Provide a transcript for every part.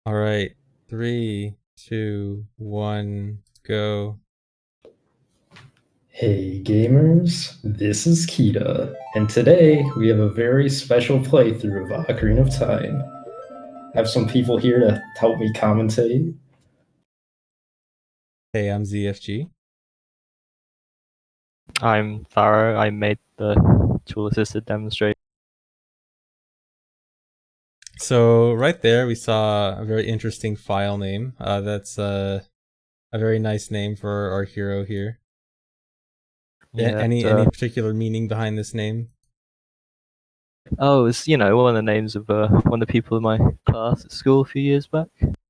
All right, three, two, one, go. Hey gamers, this is Kita, and today we have a very special playthrough of Ocarina of Time. I have some people here to help me commentate. Hey, I'm ZFG. I'm Thar0. I made the tool-assisted demonstration. So right there, we saw a very interesting file name. That's a very nice name for our hero here. Yeah. Any particular meaning behind this name? It's one of the names of one of the people in my class at school a few years back.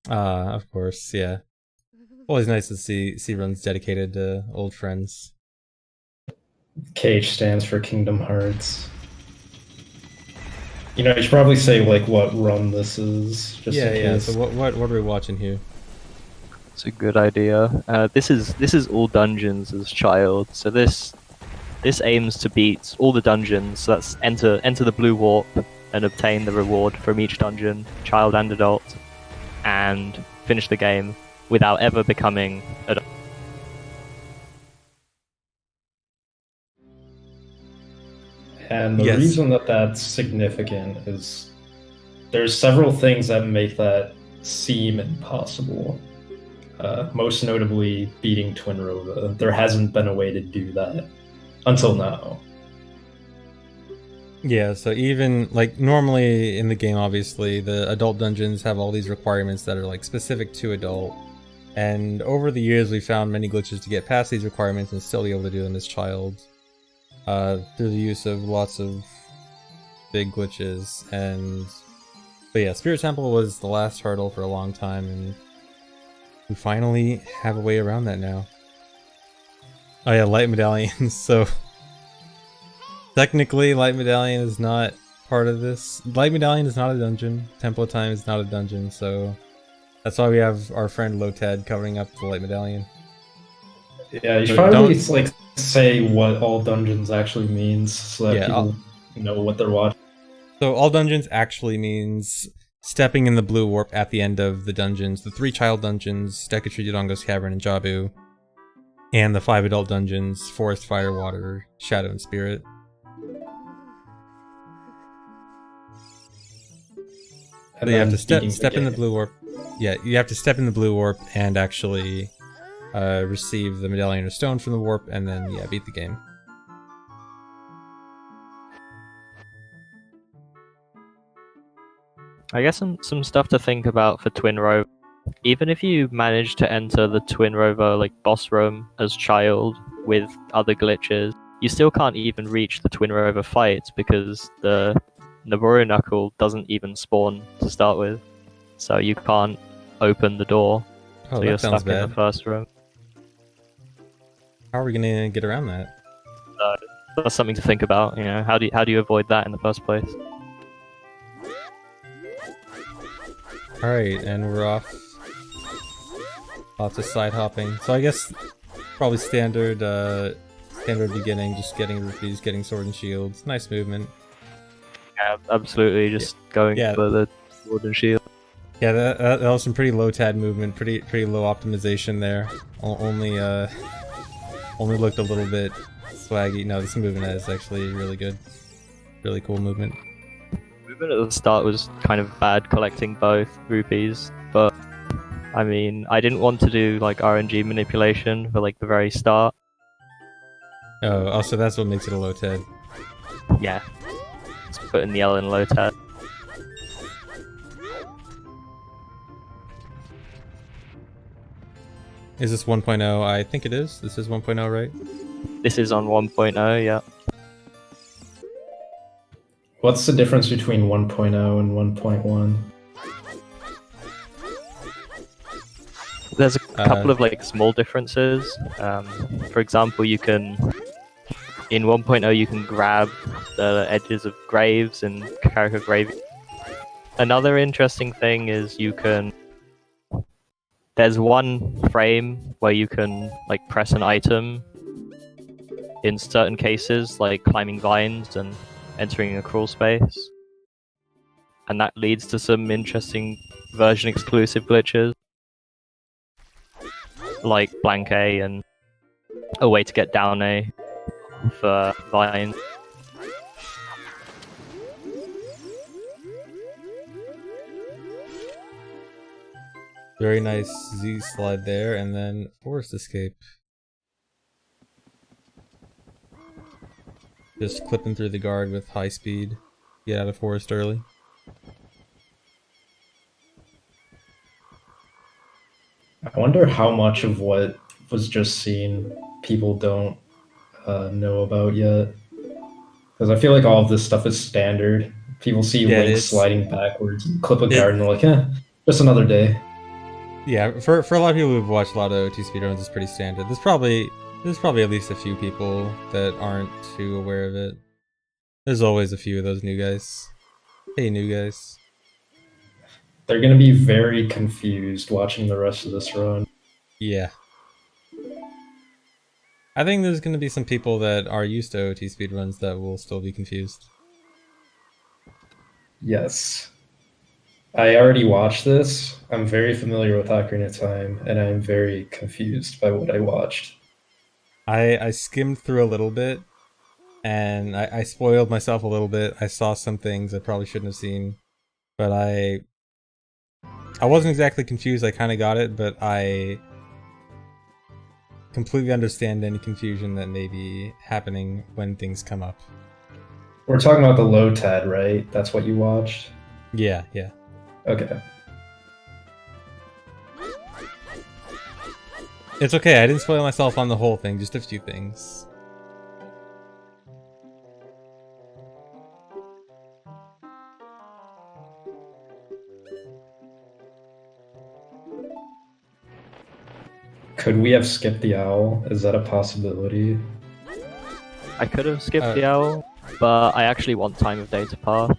Of course, yeah. Always nice to see runs dedicated to old friends. KH stands for Kingdom Hearts. You should probably say like what run this is, just in case. So what are we watching here? It's a good idea. This is all dungeons as child. So this aims to beat all the dungeons. So that's enter the blue warp and obtain the reward from each dungeon, child and adult, and finish the game without ever becoming adult. And the Yes. reason that that's significant is there's several things that make that seem impossible. Most notably, beating Twinrova. There hasn't been a way to do that until now. Yeah, so even like normally in the game, obviously the adult dungeons have all these requirements that are like specific to adult, and over the years we found many glitches to get past these requirements and still be able to do them as child, through the use of lots of big glitches. But yeah, Spirit Temple was the last hurdle for a long time, and we finally have a way around that now. Oh yeah, light medallions. So technically, Light Medallion is not part of this. Light Medallion is not a dungeon. Temple of Time is not a dungeon, so that's why we have our friend LOTAD covering up the Light Medallion. Yeah, you should probably like say what all dungeons actually means so that people know what they're watching. So all dungeons actually means stepping in the blue warp at the end of the dungeons. The 3 child dungeons, Decatree, Dodongo's Cavern, and Jabu. And the 5 adult dungeons, Forest, Fire, Water, Shadow, and Spirit. So you have to step in the blue warp. Yeah, you have to step in the blue warp and actually receive the medallion or stone from the warp, and then yeah, beat the game. I guess some stuff to think about for Twinrova. Even if you manage to enter the Twinrova like boss room as child with other glitches, you still can't even reach the Twinrova fight because the Naboru Knuckle doesn't even spawn to start with, so you can't open the door. Oh, so that you're sounds stuck bad. in the first room. How are we gonna get around that? That's something to think about. You know, how do you avoid that in the first place? All right, and we're off. Lots of side hopping. So I guess probably standard beginning, just getting rupees, getting sword and shields. Nice movement. Yeah, absolutely. Just going for the sword and shield. Yeah, that was some pretty low tad movement, pretty low optimization there. Only looked a little bit swaggy. No, this movement is actually really good. Really cool movement. Movement at the start was kind of bad, collecting both rupees, but I mean, I didn't want to do like RNG manipulation for like the very start. Oh, so that's what makes it a LOTAD. Yeah, just put in the L in LOTAD. Is this 1.0? I think it is. This is 1.0, right? This is on 1.0, yeah. What's the difference between 1.0 and 1.1? There's a couple of like small differences. For example, you can in 1.0 you can grab the edges of graves and Karaka grave. Another interesting thing is there's one frame where you can like press an item in certain cases, like climbing vines and entering a crawl space. and that leads to some interesting version exclusive glitches, like blank A and a way to get down A for Vine. Very nice Z slide there, and then forest escape. Just clipping through the guard with high speed. Get out of forest early. I wonder how much of what was just seen people don't know about yet. Because I feel like all of this stuff is standard. People see Link sliding backwards and clip a guard and they're like, just another day. Yeah, for a lot of people who've watched a lot of OT speedruns, it's pretty standard. There's probably at least a few people that aren't too aware of it. There's always a few of those new guys. Hey, new guys. They're gonna be very confused watching the rest of this run. Yeah. I think there's gonna be some people that are used to OT speedruns that will still be confused. Yes. I already watched this. I'm very familiar with Ocarina of Time, and I'm very confused by what I watched. I skimmed through a little bit, and I spoiled myself a little bit. I saw some things I probably shouldn't have seen, but I wasn't exactly confused. I kind of got it, but I completely understand any confusion that may be happening when things come up. We're talking about the LOTAD, right? That's what you watched? Yeah, yeah. Okay. It's okay, I didn't spoil myself on the whole thing, just a few things. Could we have skipped the owl? Is that a possibility? I could have skipped the owl, but I actually want time of day to pass.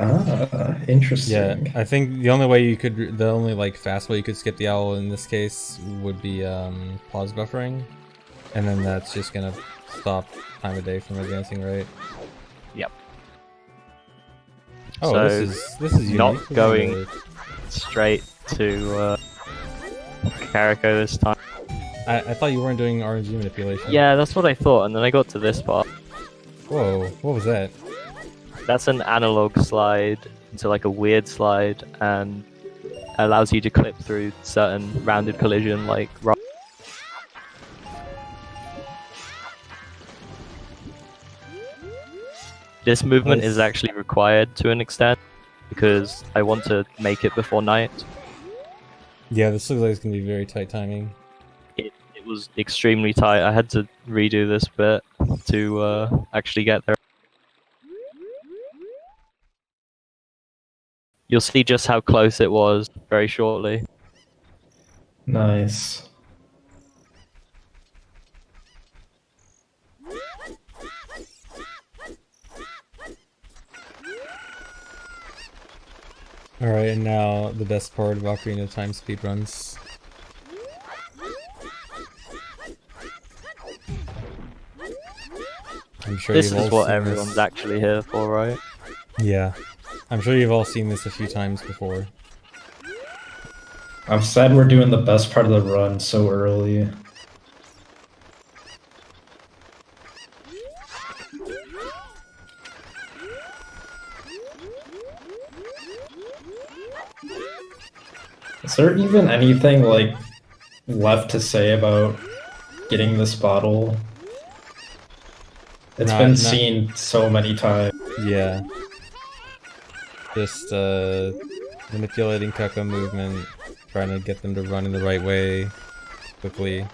Ah, interesting. Yeah, I think the only way you could, the only like fast way you could skip the owl in this case would be pause buffering, and then that's just gonna stop time of day from advancing, right? Yep. Oh, so this is not unique. going straight to Carico this time. I thought you weren't doing RNG manipulation. Yeah, that's what I thought, and then I got to this part. Whoa, what was that? That's an analog slide into like a weird slide, and allows you to clip through certain rounded collision like rock. This movement is actually required to an extent because I want to make it before night. Yeah, this looks like it's gonna be very tight timing. It was extremely tight. I had to redo this bit to actually get there. You'll see just how close it was very shortly. Nice. Alright, and now the best part of Ocarina of Time speedruns. I'm sure this you've all is what seen everyone's this. actually here for, right? Yeah. I'm sure you've all seen this a few times before. I'm sad we're doing the best part of the run so early. Is there even anything like left to say about getting this bottle? It's been seen so many times. Yeah. Just manipulating Keko movement, trying to get them to run in the right way quickly.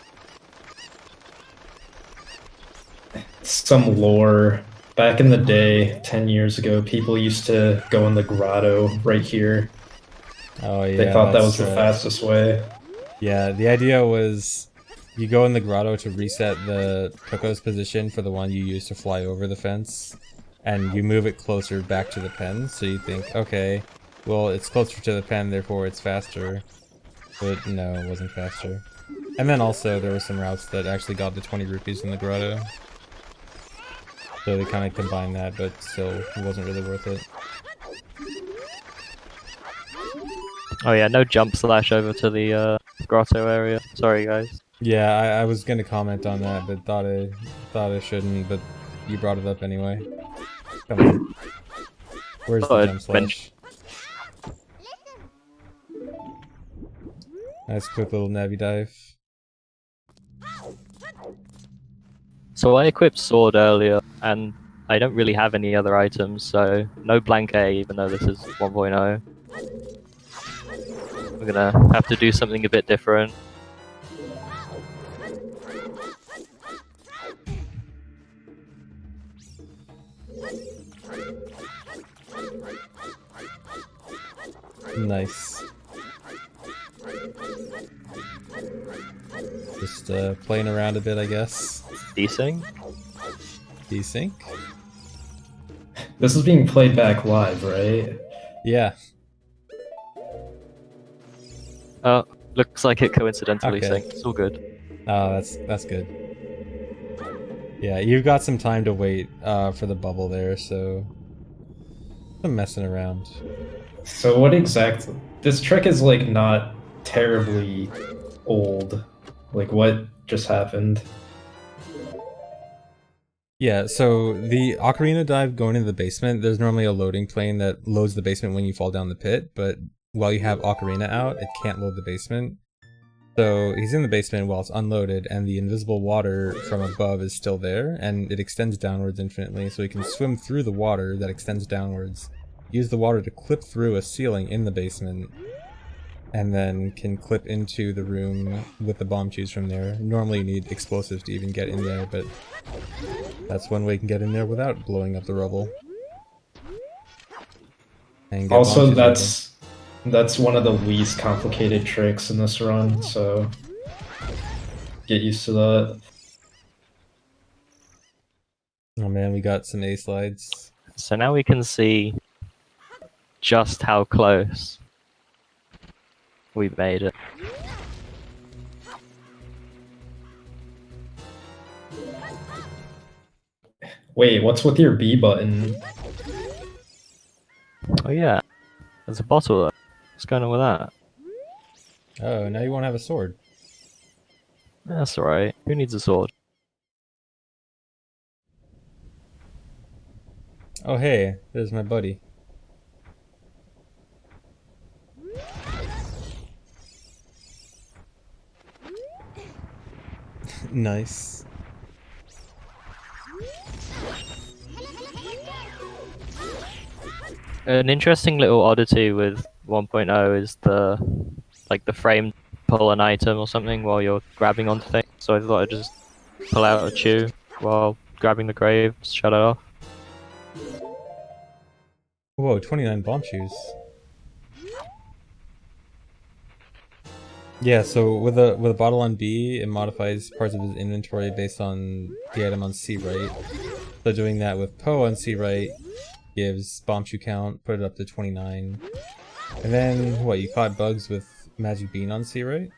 Some lore. Back in the day, 10 years ago, people used to go in the grotto right here. Oh yeah. They thought that was the fastest way. Yeah, the idea was you go in the grotto to reset the Koko's position for the one you use to fly over the fence, and you move it closer back to the pen, so you think, okay, well, it's closer to the pen, therefore it's faster. But no, it wasn't faster. And then also, there were some routes that actually got the 20 rupees in the grotto. So they kind of combined that, but still, it wasn't really worth it. Oh yeah, no jump slash over to the grotto area. Sorry guys. Yeah, I was gonna comment on that, but thought I shouldn't. But you brought it up anyway. Come on. Where's the Thought I'd jump slash? Nice quick little navy dive. So I equipped sword earlier, and I don't really have any other items, so no blank A, even though this is 1.0. We're gonna have to do something a bit different. Nice. Just playing around a bit, I guess. Desync? Desync? This is being played back live, right? Yeah. Oh, looks like it coincidentally Okay. synced. It's all good. Oh, that's good. Yeah, you've got some time to wait for the bubble there, so I'm messing around. So what exactly? This trick is like not terribly old. Like what just happened? Yeah, so the Ocarina dive going into the basement, there's normally a loading plane that loads the basement when you fall down the pit, but while you have Ocarina out, it can't load the basement. So he's in the basement while it's unloaded, and the invisible water from above is still there, and it extends downwards infinitely, so he can swim through the water that extends downwards, use the water to clip through a ceiling in the basement, and then can clip into the room with the bomb tubes from there. Normally you need explosives to even get in there, but that's one way you can get in there without blowing up the rubble. And get Also, bomb tubes that's one of the least complicated tricks in this run, so get used to that. Oh man, we got some A slides. So now we can see just how close we made it. Wait, what's with your B button? Oh yeah, there's a bottle there. What's going on with that? Oh, now you won't have a sword. That's alright. Who needs a sword? Oh hey, there's my buddy. Nice. An interesting little oddity with 1.0 is the frame pull an item or something while you're grabbing onto things. So I thought I'd just pull out a chew while grabbing the grave, shut it off. Whoa, 29 bomb shoes. Yeah, so with a bottle on B, it modifies parts of his inventory based on the item on C right. So doing that with Poe on C right gives bomb shoe count, put it up to 29. And then what, you caught bugs with Magic Bean on C right?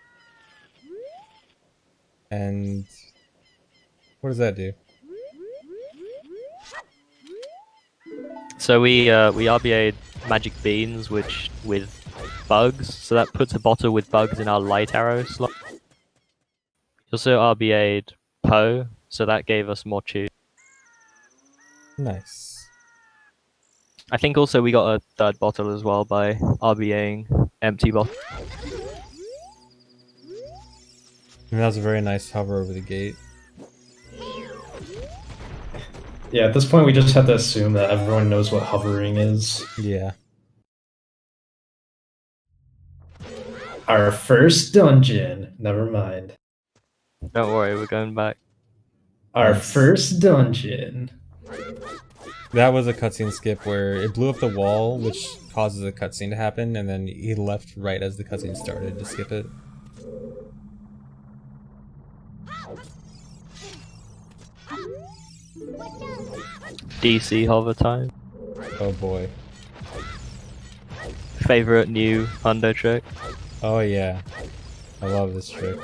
And what does that do? So we RBA'd magic beans which with bugs, so that puts a bottle with bugs in our light arrow slot. Also RBA'd Poe, so that gave us more chew. Nice. I think also we got a third bottle as well by RBAing empty bottle. And that was a very nice hover over the gate. Yeah, at this point we just have to assume that everyone knows what hovering is. Yeah. Our first dungeon. Never mind. Don't worry, we're going back. Our Nice. first dungeon. That was a cutscene skip where it blew up the wall, which causes a cutscene to happen, and then he left right as the cutscene started to skip it. DC hover time. Oh boy. Favorite new hundo trick. Oh yeah. I love this trick.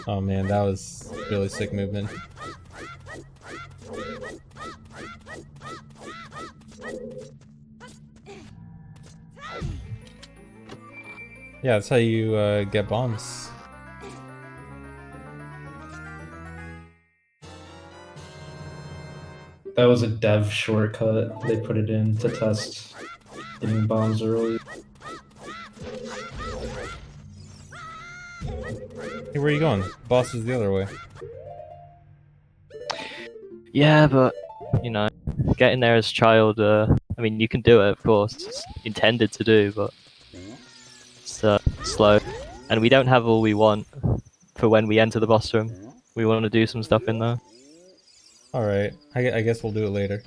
Oh man, that was really sick movement. Yeah, that's how you get bombs. That was a dev shortcut. They put it in to test getting bombs early. Hey, where are you going? Boss is the other way. Yeah, but you know, getting there as child. I mean, you can do it, of course. It's intended to do, but it's slow, and we don't have all we want for when we enter the boss room. We want to do some stuff in there. Alright, I guess we'll do it later.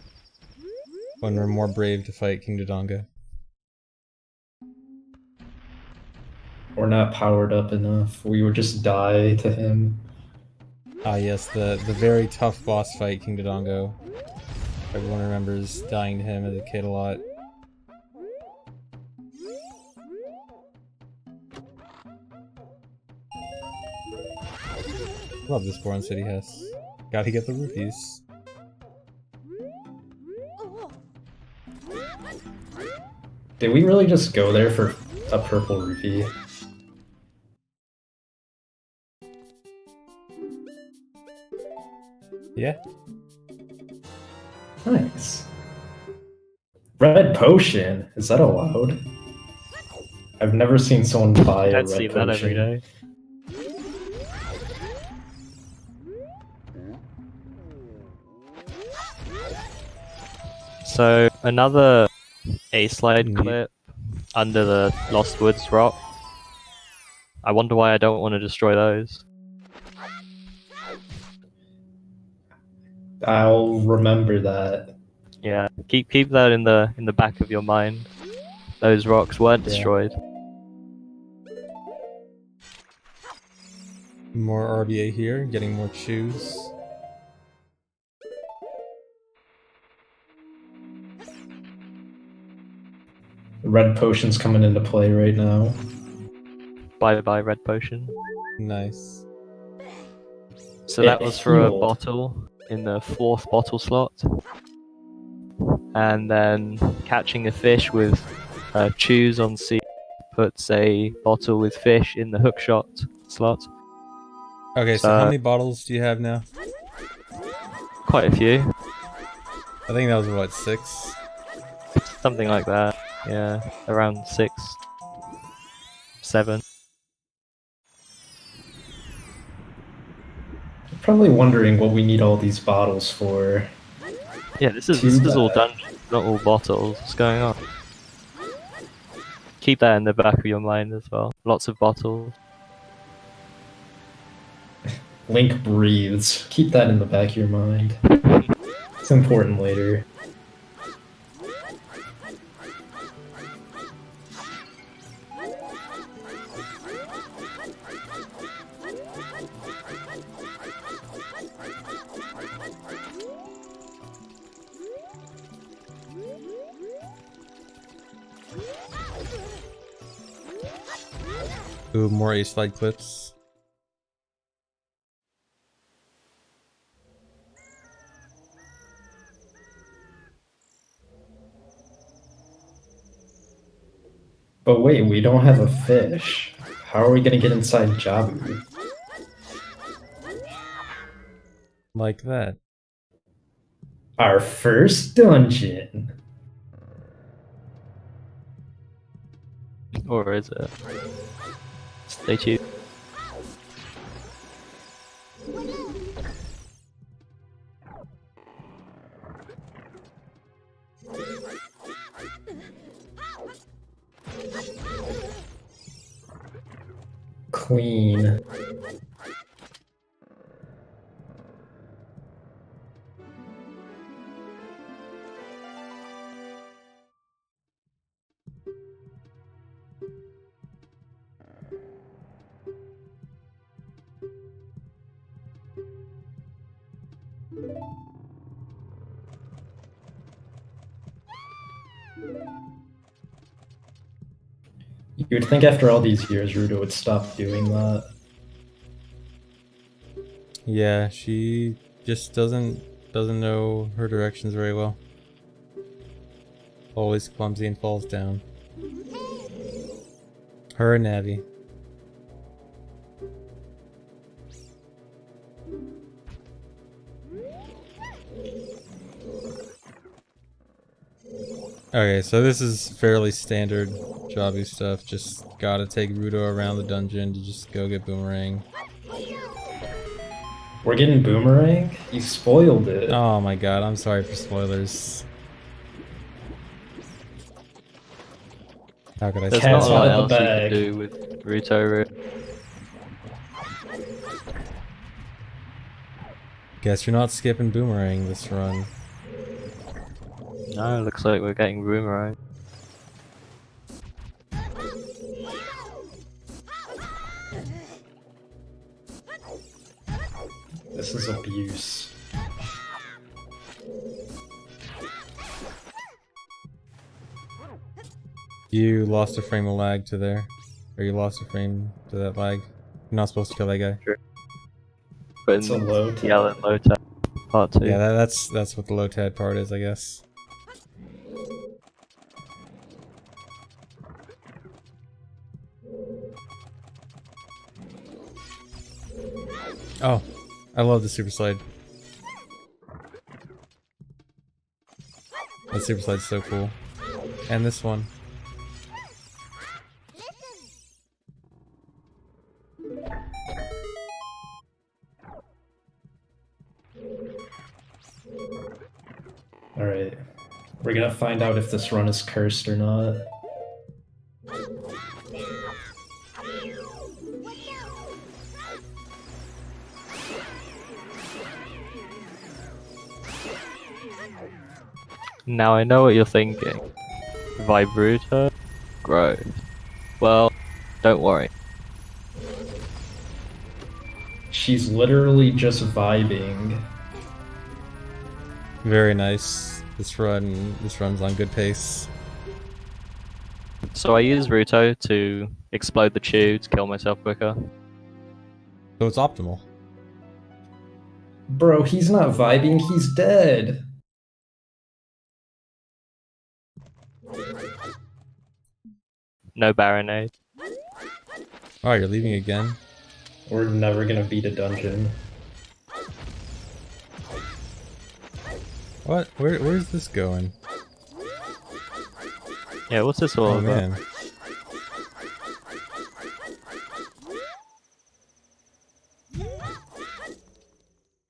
When we're more brave to fight King Dodonga. We're not powered up enough. We would just die to him. Ah yes, the very tough boss fight, King Dodongo. Everyone remembers dying to him as a kid a lot. Love this Boron City house. Gotta get the rupees. Did we really just go there for a purple rupee? Yeah. Nice. Red potion? Is that allowed? I've never seen someone buy a Don't red see potion. that every day. So another A-slide Neat. clip under the Lost Woods rock. I wonder why I don't want to destroy those. I'll remember that. Yeah, keep that in the back of your mind. Those rocks weren't Yeah. destroyed. More RBA here, getting more chews. Red potion's coming into play right now. Bye bye red potion. Nice. So It that was for a healed. bottle in the 4th bottle slot. And then catching a fish with chews on C puts a bottle with fish in the hookshot slot. Okay, so how many bottles do you have now? Quite a few. I think that was what, 6? Something like that. Yeah, around 6, 7. Probably wondering what we need all these bottles for. Yeah, this is all dungeons, not all bottles. What's going on? Keep that in the back of your mind as well. Lots of bottles. Link breathes. Keep that in the back of your mind. It's important later. Ooh, more A-slide clips. But wait, we don't have a fish. How are we gonna get inside Jabu? Like that. Our first dungeon. Or is it? Stay tuned. Clean. You would think after all these years, Ruto would stop doing that. Yeah, she just doesn't know her directions very well. Always clumsy and falls down. Her and Navi. Okay, so this is fairly standard jobby stuff. Just gotta take Ruto around the dungeon to just go get Boomerang. We're getting Boomerang? You spoiled it. Oh my god, I'm sorry for spoilers. How could I There's say not Cat's a lot out of else the you bag. can do with Ruto. Guess you're not skipping Boomerang this run. No, looks like we're getting Boomerang. This is abuse. You lost a frame of lag to there. Or you lost a frame to that lag. You're not supposed to kill that guy. But It's a low tide. yell at LOTAD part 2. Yeah, that's what the LOTAD part is, I guess. Oh, I love the super slide. That super slide's so cool. And this one. Alright. We're gonna find out if this run is cursed or not. Now I know what you're thinking. Vibruto? Growth. Well, don't worry. She's literally just vibing. Very nice. This run's on good pace. So I use Ruto to explode the tube to kill myself quicker. So it's optimal. Bro, he's not vibing, he's dead. No Baronade. Oh, you're leaving again? We're never gonna beat a dungeon. What? Where's this going? Yeah, what's this all Oh about? man.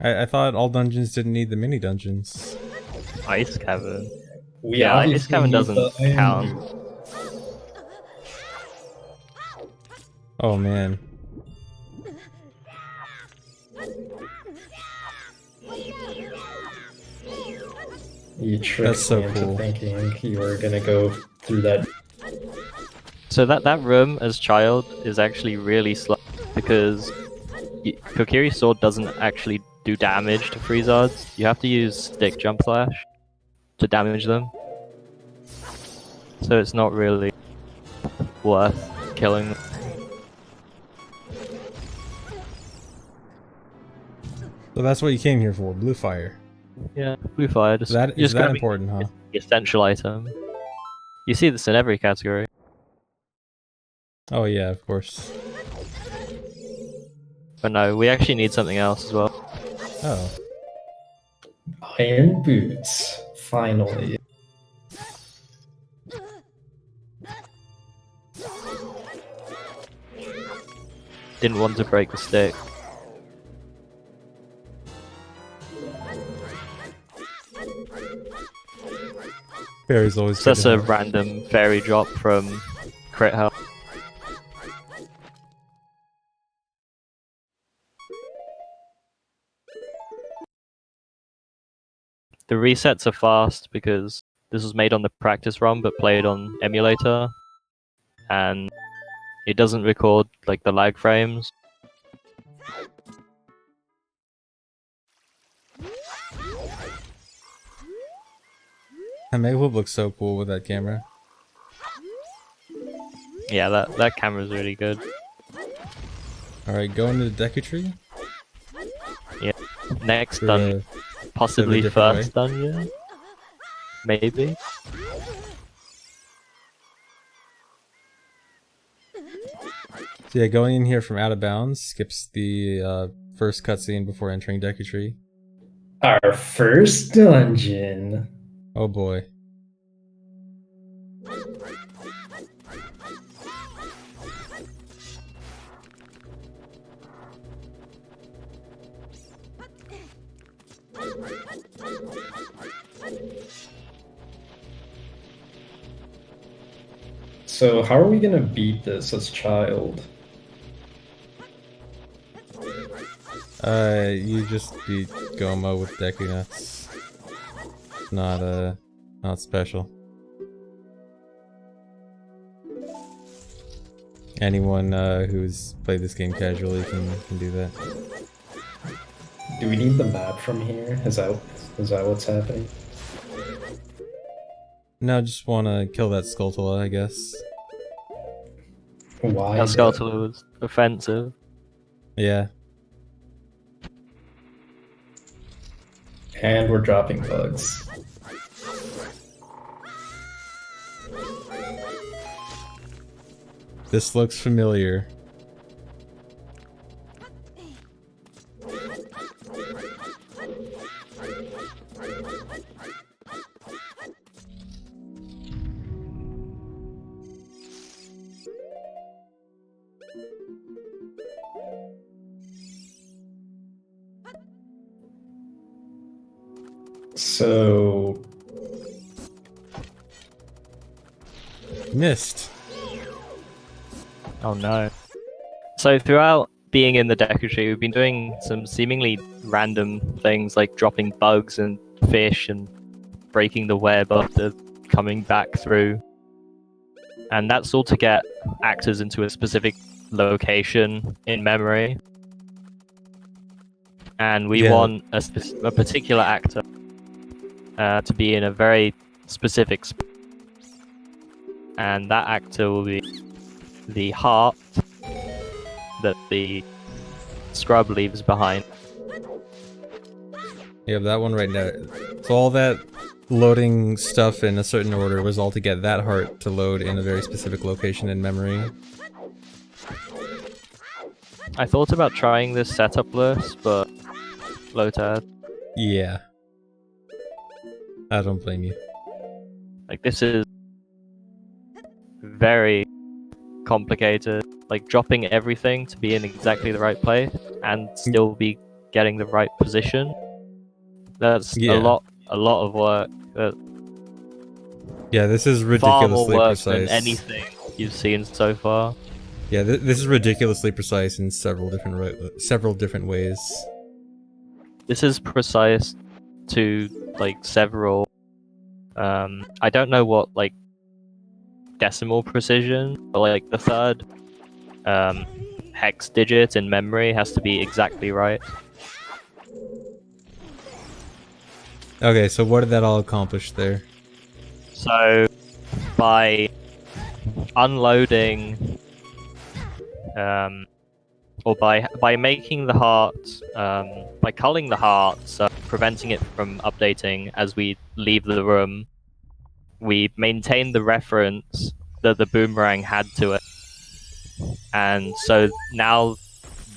I thought all dungeons didn't need the mini dungeons. Ice Cavern. We Yeah, Ice obviously Cavern need doesn't the iron count. boot. Oh man. You tricked That's so me into cool. thinking you were gonna go through that. So that room as child is actually really slow because Kokiri's sword doesn't actually do damage to Freezards. You have to use stick jump slash to damage them. So it's not really worth killing them. So that's what you came here for, blue fire. Yeah, blue fire. Just, That you is just that gotta be important, huh? the essential item. You see this in every category. Oh yeah, of course. But no, we actually need something else as well. Oh. Iron boots. Finally. Didn't want to break the stick. Fairy's always So good that's to a have. random fairy drop from Crit Health. The resets are fast because this was made on the practice run but played on emulator, and it doesn't record like the lag frames. And Megawhoop looks so cool with that camera. Yeah, that camera's really good. Alright, go into the Deku Tree. Next For, dungeon, possibly different first dungeon, maybe. So yeah, going in here from out of bounds skips the first cutscene before entering Deku Tree. Our first dungeon. Oh boy. So how are we gonna beat this as child? You just beat Goma with Deku Nuts. Not special. Anyone who's played this game casually can do that. Do we need the map from here? Is that what's happening? No, just wanna kill that Skulltula, I guess. Why? Our Skulltula was offensive. Yeah. And we're dropping bugs. This looks familiar. So Missed. Oh no. So throughout being in the Deku Tree, we've been doing some seemingly random things like dropping bugs and fish and breaking the web after coming back through. And that's all to get actors into a specific location in memory. And we Yeah. want a particular actor to be in a very specific spot. And that actor will be the heart that the scrub leaves behind. You have that one right now. So all that loading stuff in a certain order was all to get that heart to load in a very specific location in memory. I thought about trying this setup list, but LOTAD. Yeah. I don't blame you. Like, this is very complicated. Like, dropping everything to be in exactly the right place and still be getting the right position. That's Yeah. a lot of work. Yeah, this is Far more ridiculously work precise. than anything you've seen so far. Yeah, this is ridiculously precise in several different ways. This is precise to like several. I don't know what like decimal precision, but like the third hex digit in memory has to be exactly right. Okay, so what did that all accomplish there? So by unloading, or by making the heart, by culling the heart, so preventing it from updating as we leave the room, we maintain the reference that the boomerang had to it. And so now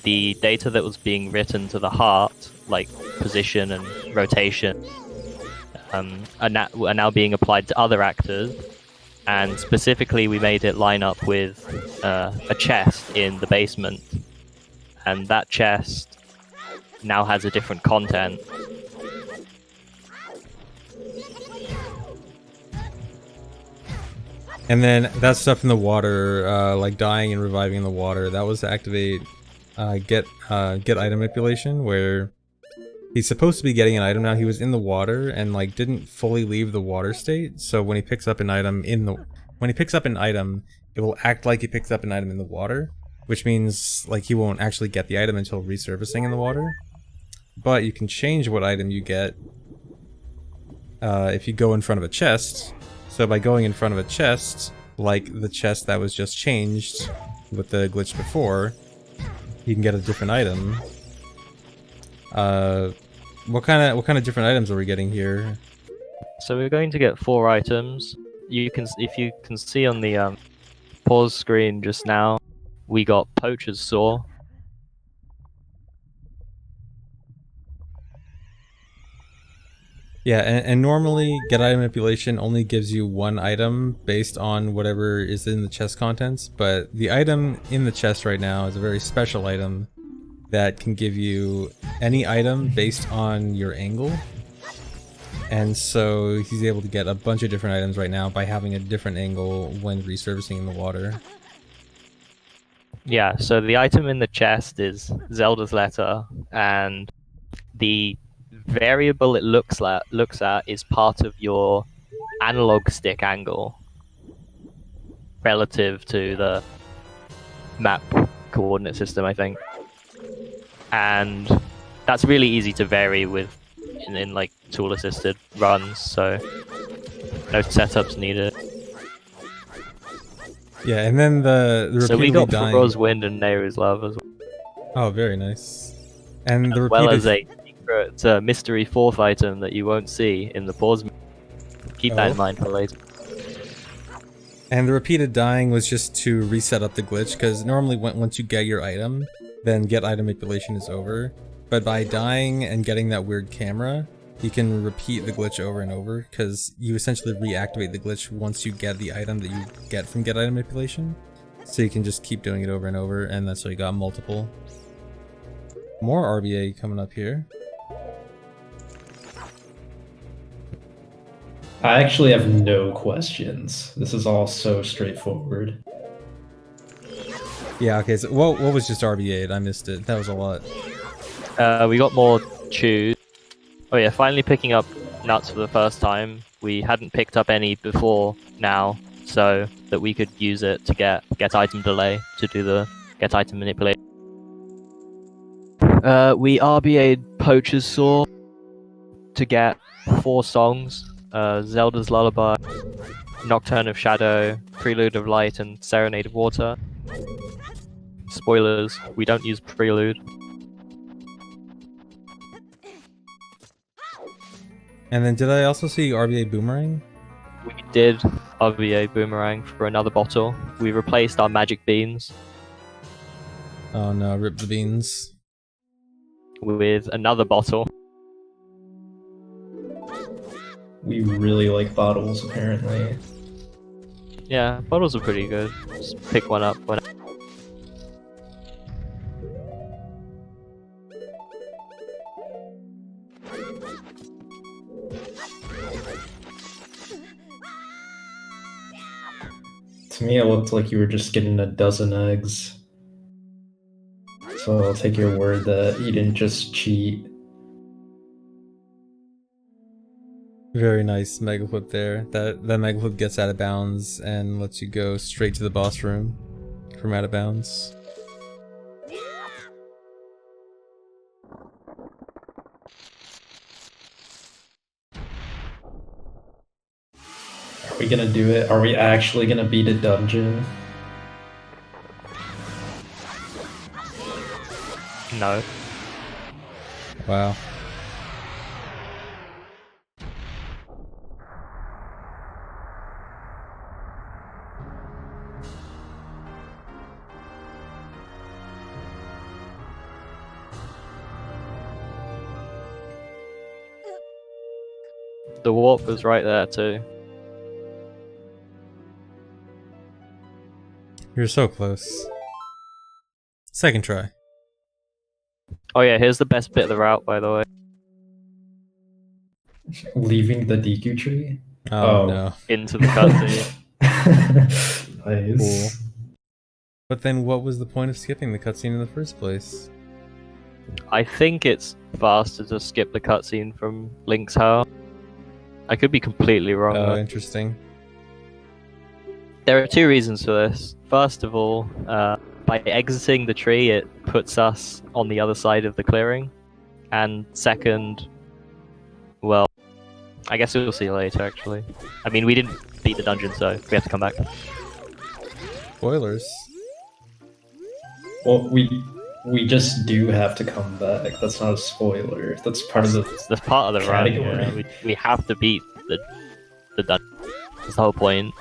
the data that was being written to the heart, like position and rotation, are now being applied to other actors. And specifically, we made it line up with a chest in the basement. And that chest now has a different content. And then that stuff in the water, like dying and reviving in the water, that was to activate get item manipulation, where he's supposed to be getting an item now. He was in the water and like didn't fully leave the water state. So when he picks up an item it will act like he picks up an item in the water, which means like he won't actually get the item until resurfacing in the water. But you can change what item you get if you go in front of a chest. So by going in front of a chest, like the chest that was just changed with the glitch before, you can get a different item. What kind of different items are we getting here? So we're going to get 4 items. If you can see on the pause screen just now, We got Poacher's Saw. Yeah, and normally get item manipulation only gives you one item based on whatever is in the chest contents, but the item in the chest right now is a very special item that can give you any item based on your angle. And so he's able to get a bunch of different items right now by having a different angle when resurfacing in the water. Yeah, so the item in the chest is Zelda's Letter, and the variable it looks at is part of your analog stick angle relative to the map coordinate system, I think. And that's really easy to vary with in like tool assisted runs, so no setups needed. Yeah, and then the So we repeatedly got dying. Fro's Wind and Nehru's Love as well. Oh, very nice. And the As well as repeated a secret mystery fourth item that you won't see in the pause. Keep that in mind for later. And the repeated dying was just to reset up the glitch, because normally once you get your item, then get item manipulation is over. But by dying and getting that weird camera, you can repeat the glitch over and over, because you essentially reactivate the glitch once you get the item that you get from get item manipulation. So you can just keep doing it over and over, and that's why you got multiple. More RBA coming up here. I actually have no questions. This is all so straightforward. Yeah, okay, so what was just RBA'd? I missed it. That was a lot. We got more chews. Oh yeah, finally picking up nuts for the first time. We hadn't picked up any before now, so that we could use it to get item delay to do the get item manipulation. We RBA'd Poacher's Saw to get 4 songs. Zelda's Lullaby, Nocturne of Shadow, Prelude of Light, and Serenade of Water. Spoilers, we don't use Prelude. And then did I also see RBA Boomerang? We did RBA Boomerang for another bottle. We replaced our magic beans Oh no, rip the beans. with another bottle. We really like bottles, apparently. Yeah, bottles are pretty good. Just pick one up when. To me, it looked like you were just getting a dozen eggs. So I'll take your word that you didn't just cheat. Very nice mega flip there. That mega flip gets out of bounds and lets you go straight to the boss room from out of bounds. Are we gonna do it? Are we actually gonna beat a dungeon? No. Wow. The warp was right there too. You're so close. Second try. Oh yeah, here's the best bit of the route, by the way. Leaving the Deku tree? Oh, no. Into the cutscene. Nice. Cool. But then what was the point of skipping the cutscene in the first place? I think it's faster to skip the cutscene from Link's house. I could be completely wrong. Oh, though. interesting. There are 2 reasons for this. First of all, by exiting the tree, it puts us on the other side of the clearing. And second, well, I guess we'll see later, actually. I mean, we didn't beat the dungeon, so we have to come back. Spoilers. Well, we just do have to come back. That's not a spoiler. That's part of the That's part of the run. category. Yeah. We have to beat the dungeon. That's the whole point.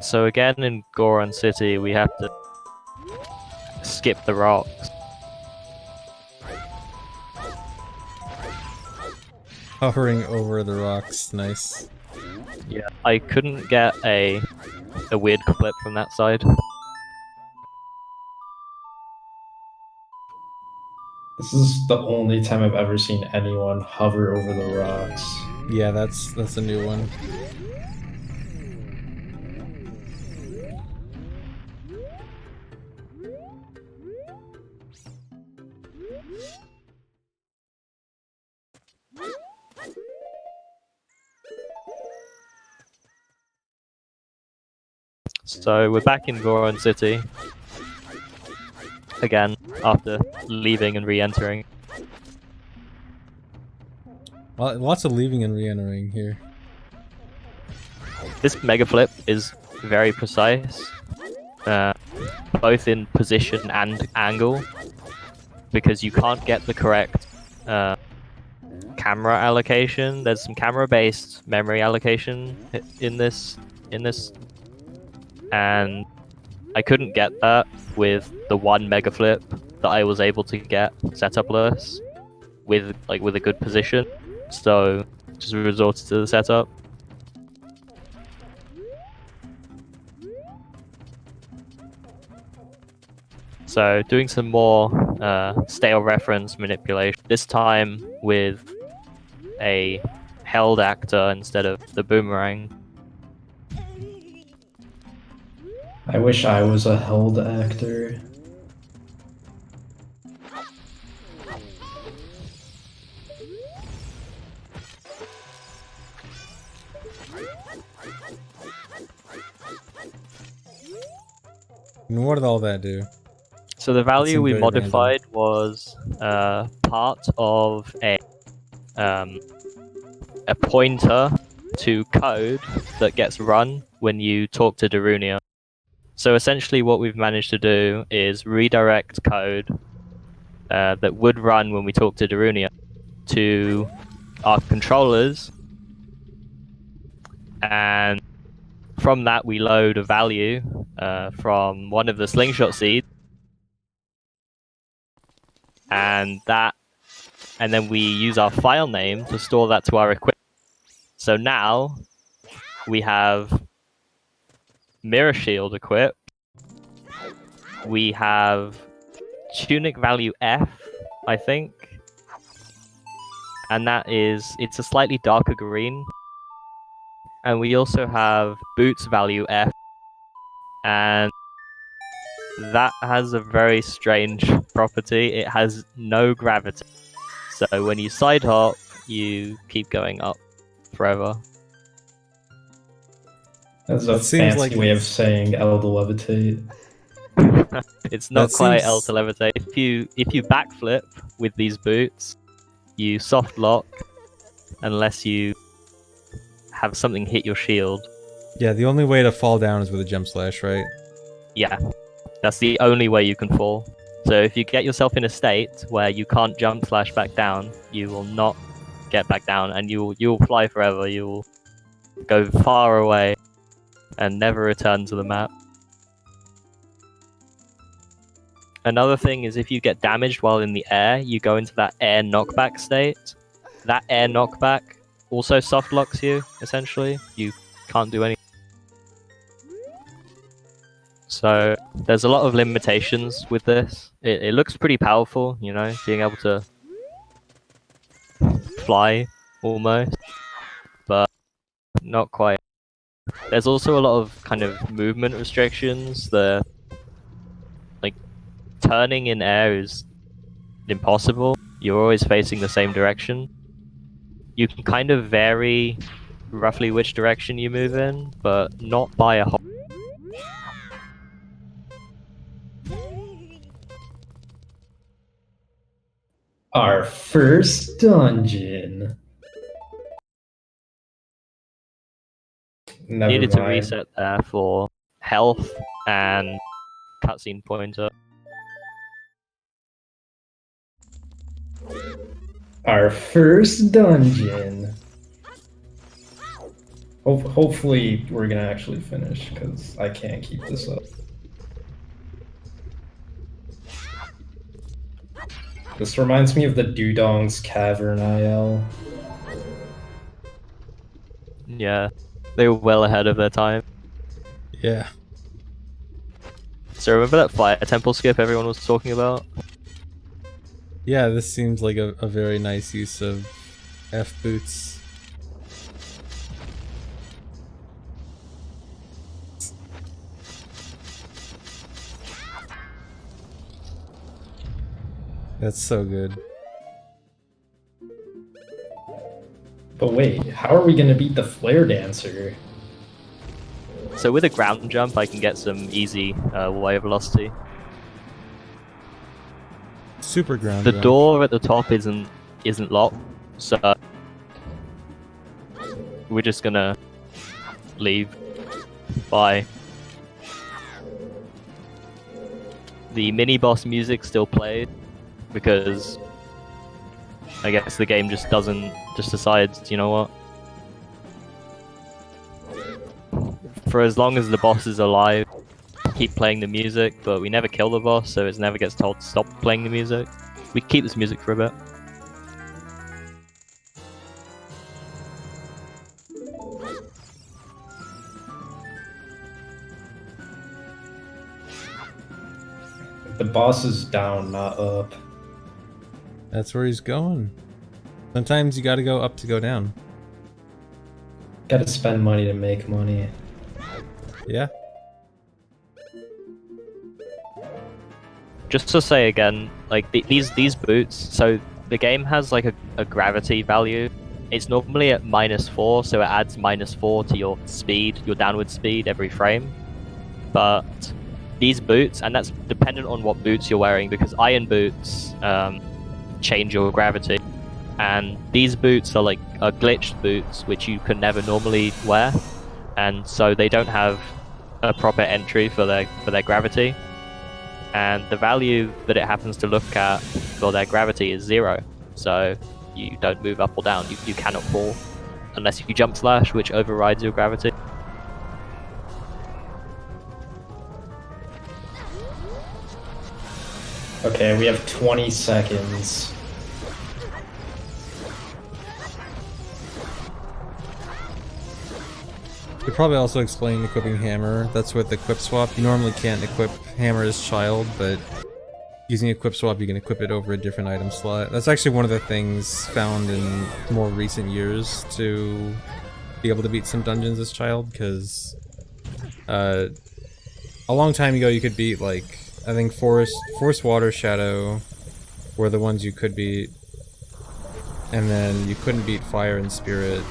So again in Goron City, we have to skip the rocks. Hovering over the rocks, nice. Yeah, I couldn't get a weird clip from that side. This is the only time I've ever seen anyone hover over the rocks. Yeah, that's a new one. So we're back in Goron City. Again, after leaving and re-entering. Lots of leaving and re-entering here. This mega flip is very precise, both in position and angle, because you can't get the correct camera allocation. There's some camera-based memory allocation in this, and I couldn't get that with the one mega flip that I was able to get setup-less with a good position. So just resorted to the setup. So doing some more stale reference manipulation, this time with a held actor instead of the boomerang. I wish I was a held actor. And what did all that do? So the value seemed we very modified was part of a pointer to code that gets run when you talk to Darunia. So essentially what we've managed to do is redirect code that would run when we talk to Darunia to our controllers, and from that we load a value from one of the slingshot seeds, and then we use our file name to store that to our equipment. So now we have mirror shield equipped. We have tunic value F, I think. And it's a slightly darker green. And we also have boots value F. And that has a very strange property. It has no gravity. So when you side hop, you keep going up forever. That's a That seems fancy like way of it's- saying L to levitate. It's not That quite seems- L to levitate. If you backflip with these boots, you soft lock unless you have something hit your shield. Yeah, the only way to fall down is with a jump slash, right? Yeah, that's the only way you can fall. So if you get yourself in a state where you can't jump slash back down, you will not get back down, and you'll fly forever. You will go far away and never return to the map. Another thing is if you get damaged while in the air, you go into that air knockback state. That air knockback also soft locks you, essentially. You can't do anything. So there's a lot of limitations with this. It looks pretty powerful, you know, being able to fly almost, but not quite. There's also a lot of kind of movement restrictions. Like turning in air is impossible. You're always facing the same direction. You can kind of vary roughly which direction you move in, but not by a whole. Our first dungeon. Never Needed to mind. reset there for health and cutscene pointer. Our first dungeon. Hopefully we're gonna actually finish, because I can't keep this up. This reminds me of the Dudong's Cavern IL. Yeah, they were well ahead of their time. Yeah. So remember that fire temple skip everyone was talking about? Yeah, this seems like a very nice use of F boots. That's so good. But wait, how are we gonna beat the Flare Dancer? So with a ground jump, I can get some easy wire velocity. Super ground The jump. door at the top isn't locked, so we're just gonna leave. Bye. The mini boss music still plays because I guess the game just decides, you know what? For as long as the boss is alive, keep playing the music, but we never kill the boss, so it never gets told to stop playing the music. We keep this music for a bit. The boss is down, not up. That's where he's going. Sometimes you gotta go up to go down. Gotta spend money to make money. Yeah. Just to say again, like these boots, so the game has like a gravity value. It's normally at -4, so it adds -4 to your speed, your downward speed every frame. But these boots, and that's dependent on what boots you're wearing, because iron boots change your gravity, and these boots are glitched boots which you can never normally wear, and so they don't have a proper entry for their gravity, and the value that it happens to look at for their gravity is 0, so you don't move up or down. You cannot fall unless you jump slash, which overrides your gravity. Okay, we have 20 seconds. Could probably also explain equipping hammer. That's with equip swap. You normally can't equip hammer as child, but using equip swap you can equip it over a different item slot. That's actually one of the things found in more recent years to be able to beat some dungeons as child, because a long time ago you could beat, like, I think Forest, Water, Shadow were the ones you could beat, and then you couldn't beat Fire and Spirit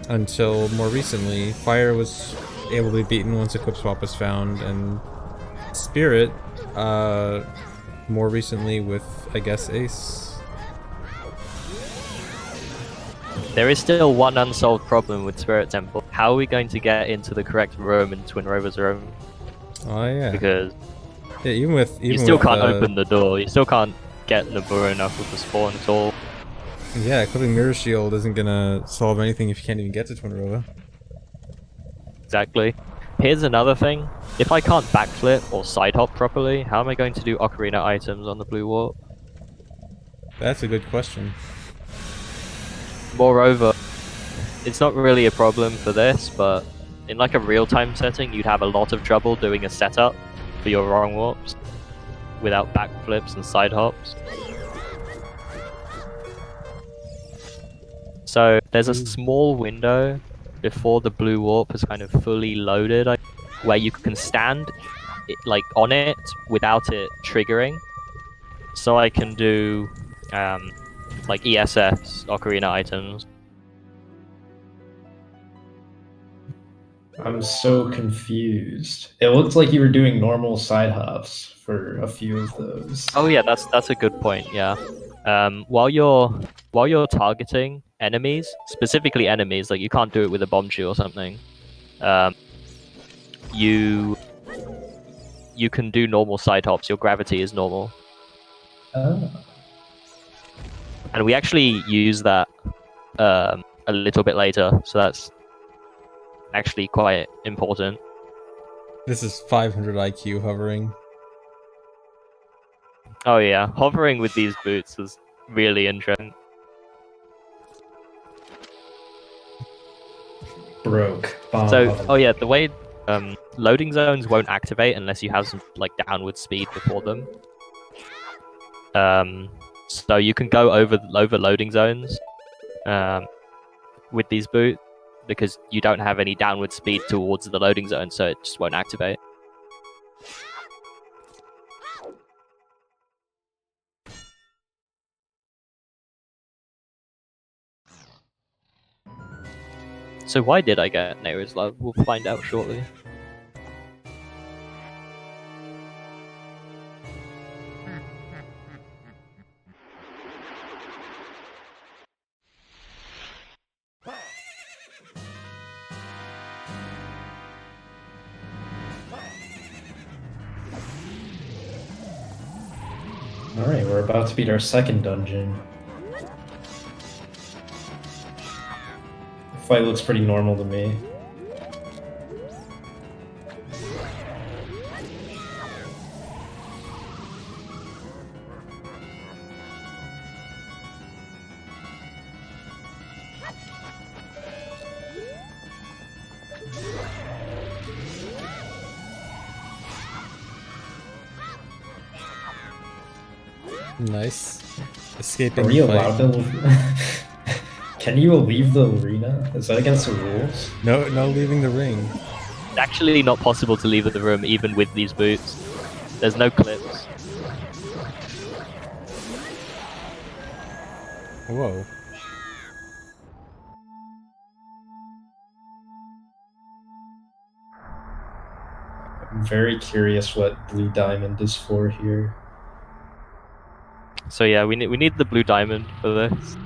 until more recently. Fire was able to be beaten once equip swap was found, and Spirit more recently with, I guess, Ace. There is still one unsolved problem with Spirit Temple. How are we going to get into the correct room in Twin Rover's room? Oh yeah. Because yeah, even you still can't open the door. You still can't get Nabura enough with the spawn at all. Yeah, equipping Mirror Shield isn't gonna solve anything if you can't even get to Twin Rova. Exactly. Here's another thing. If I can't backflip or side hop properly, how am I going to do Ocarina items on the Blue Warp? That's a good question. Moreover, it's not really a problem for this, but in like a real-time setting, you'd have a lot of trouble doing a setup for your wrong warps without backflips and side hops. So there's a small window before the blue warp is kind of fully loaded, where you can stand like on it without it triggering. So I can do like ESS, Ocarina items. I'm so confused. It looked like you were doing normal side hops for a few of those. Oh yeah, that's a good point. Yeah, while you're targeting enemies, specifically enemies, like you can't do it with a bombshell or something. You can do normal side hops. Your gravity is normal. Oh. And we actually use that a little bit later, so that's actually quite important. This is 500 IQ hovering. Oh yeah, hovering with these boots is really interesting. Broke. Bomb So, hover. oh yeah, the way loading zones won't activate unless you have some like downward speed before them. So you can go over loading zones with these boots because you don't have any downward speed towards the loading zone, so it just won't activate. So why did I get Nehru's Love? We'll find out shortly. Alright, we're about to beat our second dungeon. The fight looks pretty normal to me. Nice. Escaping Are we the fight. allowed to Can you leave the arena? Is that against the rules? No leaving the ring. It's actually not possible to leave the room even with these boots. There's no clips. Whoa. I'm very curious what Blue Diamond is for here. So yeah, we need the blue diamond for this.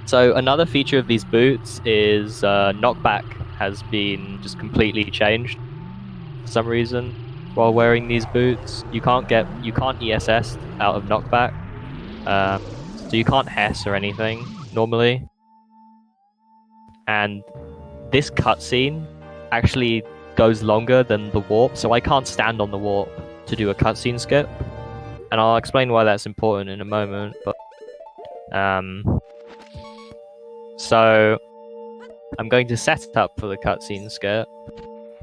So another feature of these boots is knockback has been just completely changed for some reason. While wearing these boots, you can't ESS out of knockback, so you can't Hess or anything normally. And this cutscene actually goes longer than the warp, so I can't stand on the warp to do a cutscene skip. And I'll explain why that's important in a moment. But so I'm going to set it up for the cutscene skip.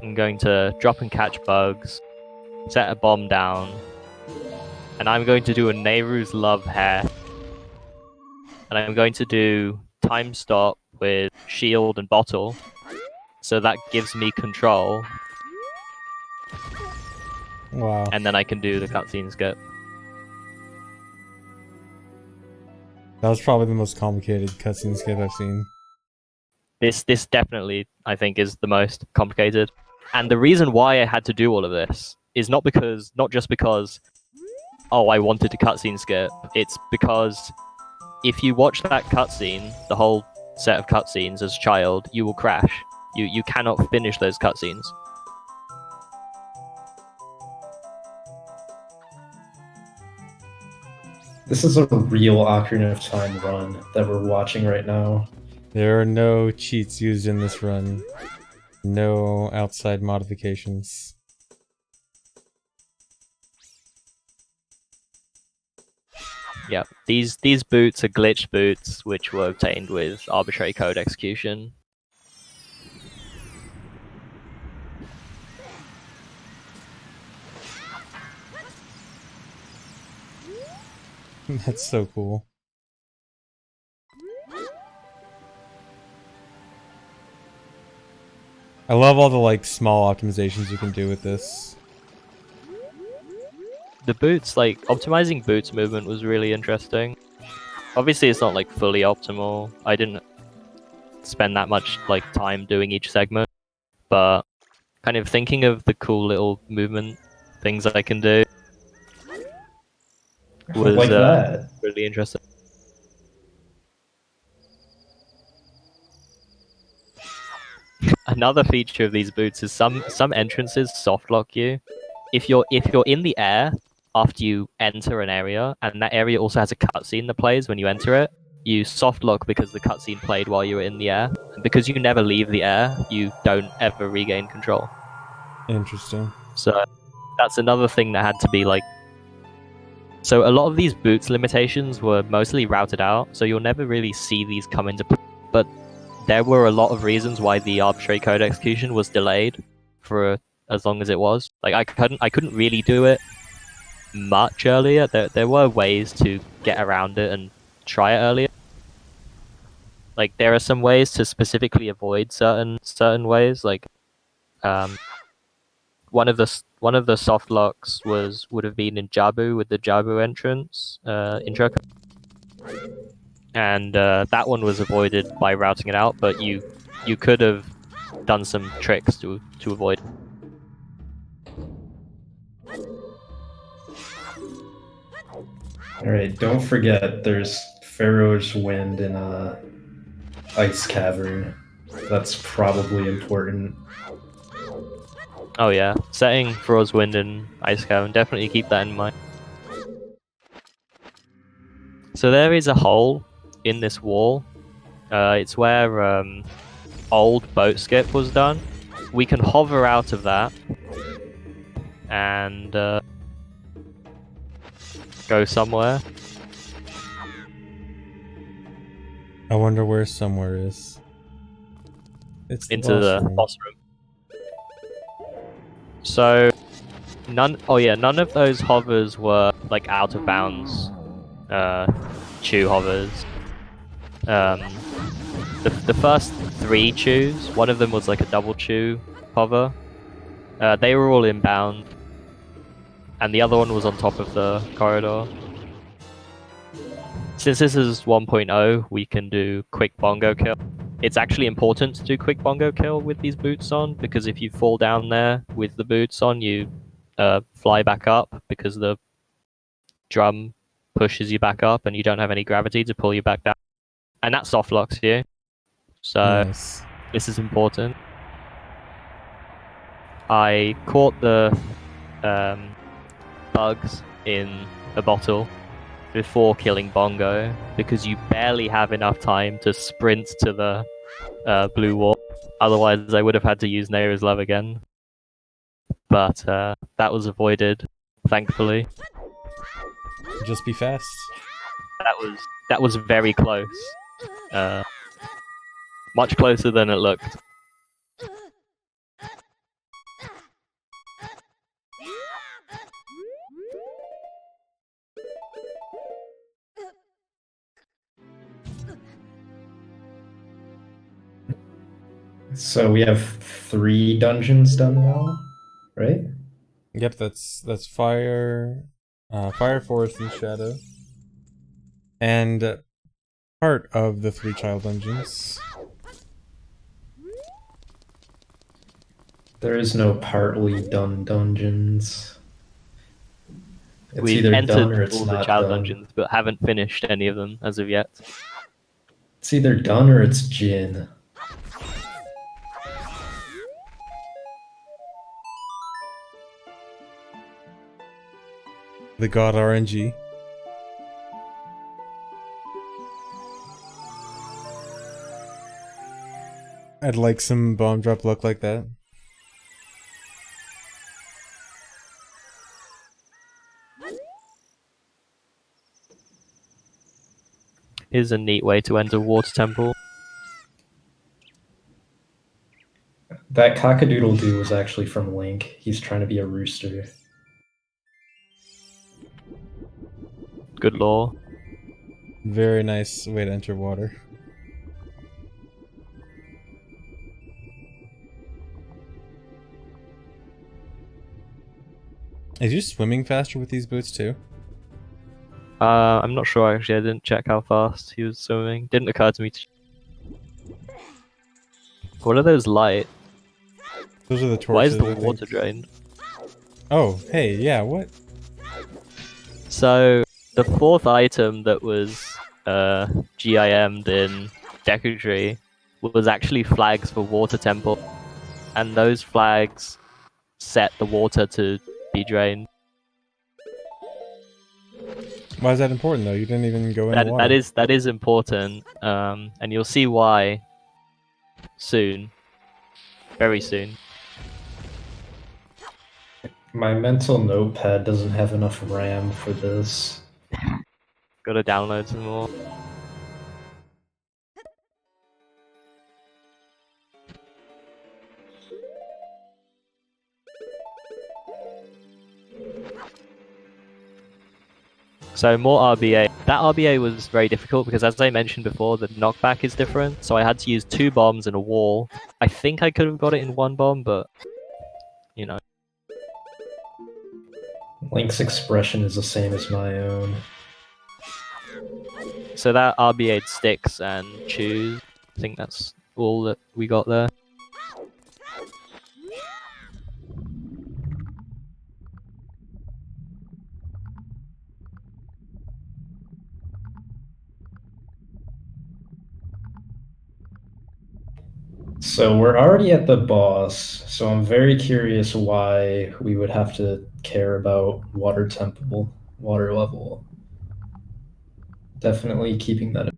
I'm going to drop and catch bugs, set a bomb down, and I'm going to do a Nehru's Love hair. And I'm going to do time stop with shield and bottle, so that gives me control. Wow. And then I can do the cutscene skip. That was probably the most complicated cutscene skip I've seen. This definitely, I think, is the most complicated. And the reason why I had to do all of this is not just because, oh, I wanted to cutscene skip. It's because if you watch that cutscene, the whole set of cutscenes as a child, you will crash. You cannot finish those cutscenes. This is a real Ocarina of Time run that we're watching right now. There are no cheats used in this run. No outside modifications. Yeah, these boots are glitched boots, which were obtained with arbitrary code execution. That's so cool. I love all the like small optimizations you can do with this. The boots, like optimizing boots movement was really interesting. Obviously it's not like fully optimal. I didn't spend that much like time doing each segment, but kind of thinking of the cool little movement things that I can do was Like that. really interesting. Another feature of these boots is some entrances soft lock you, if you're in the air after you enter an area, and that area also has a cutscene that plays when you enter it, you soft lock because the cutscene played while you were in the air. And because you never leave the air, you don't ever regain control. Interesting. So that's another thing that had to be like. So a lot of these boots limitations were mostly routed out, so you'll never really see these come into play. But there were a lot of reasons why the arbitrary code execution was delayed for as long as it was. Like I couldn't really do it much earlier. There were ways to get around it and try it earlier. Like there are some ways to specifically avoid certain ways. Like one of the soft locks would have been in Jabu with the Jabu entrance intro, and that one was avoided by routing it out. But you could have done some tricks to avoid. All right, don't forget there's Pharaoh's Wind in Ice Cavern. That's probably important. Oh yeah, setting Thor's Wind and Ice Cavern, definitely keep that in mind. So there is a hole in this wall. It's where old boat skip was done. We can hover out of that and go somewhere. I wonder where somewhere is. It's into the boss room. So none of those hovers were like out of bounds chew hovers. The first 3 chews, one of them was like a double chew hover. They were all inbound, and the other one was on top of the corridor. Since this is 1.0, we can do quick bongo kill. It's actually important to do quick bongo kill with these boots on, because if you fall down there with the boots on, you fly back up because the drum pushes you back up and you don't have any gravity to pull you back down. And that soft locks you. So nice. This is important. I caught the bugs in a bottle before killing Bongo, because you barely have enough time to sprint to the blue wall. Otherwise, I would have had to use Nehru's Love again. But that was avoided, thankfully. Just be fast. That was very close. Much closer than it looked. So we have 3 dungeons done now, right? Yep, that's fire, fire, forest, and shadow, and part of the 3 child dungeons. There is no partly done dungeons. It's We've either entered done or it's all not the child done. dungeons, but haven't finished any of them as of yet. It's either done or it's Jin. The god RNG. I'd like some bomb drop luck like that. Here's a neat way to enter Water Temple. That cockadoodle dude was actually from Link. He's trying to be a rooster. Good lore. Very nice way to enter water. Is you swimming faster with these boots too? I'm not sure actually. I didn't check how fast he was swimming. Didn't occur to me. What are those lights? Those are the torches. Why is the I think. water drained? Oh, hey, yeah, what? So the 4th item that was GIM'd in Deku Tree was actually flags for Water Temple, and those flags set the water to be drained. Why is that important though? You didn't even go in the water. That is important, and you'll see why soon, very soon. My mental notepad doesn't have enough RAM for this. Gotta download some more. So more RBA. That RBA was very difficult because, as I mentioned before, the knockback is different. So I had to use 2 bombs and a wall. I think I could have got it in 1 bomb, but you know. Link's expression is the same as my own. So that RBA'd sticks and chews. I think that's all that we got there. So we're already at the boss, so I'm very curious why we would have to care about water temple, water level. Definitely keeping that in.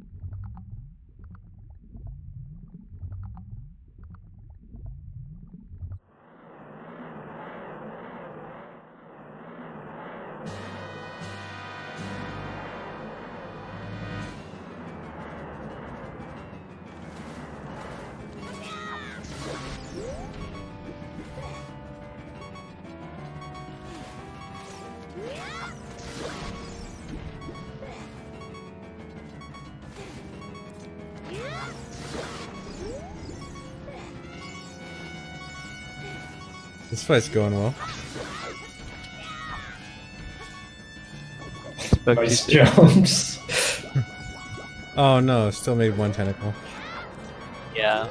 This fight's going well. Nice jumps. Oh no, still made 1 tentacle. Yeah.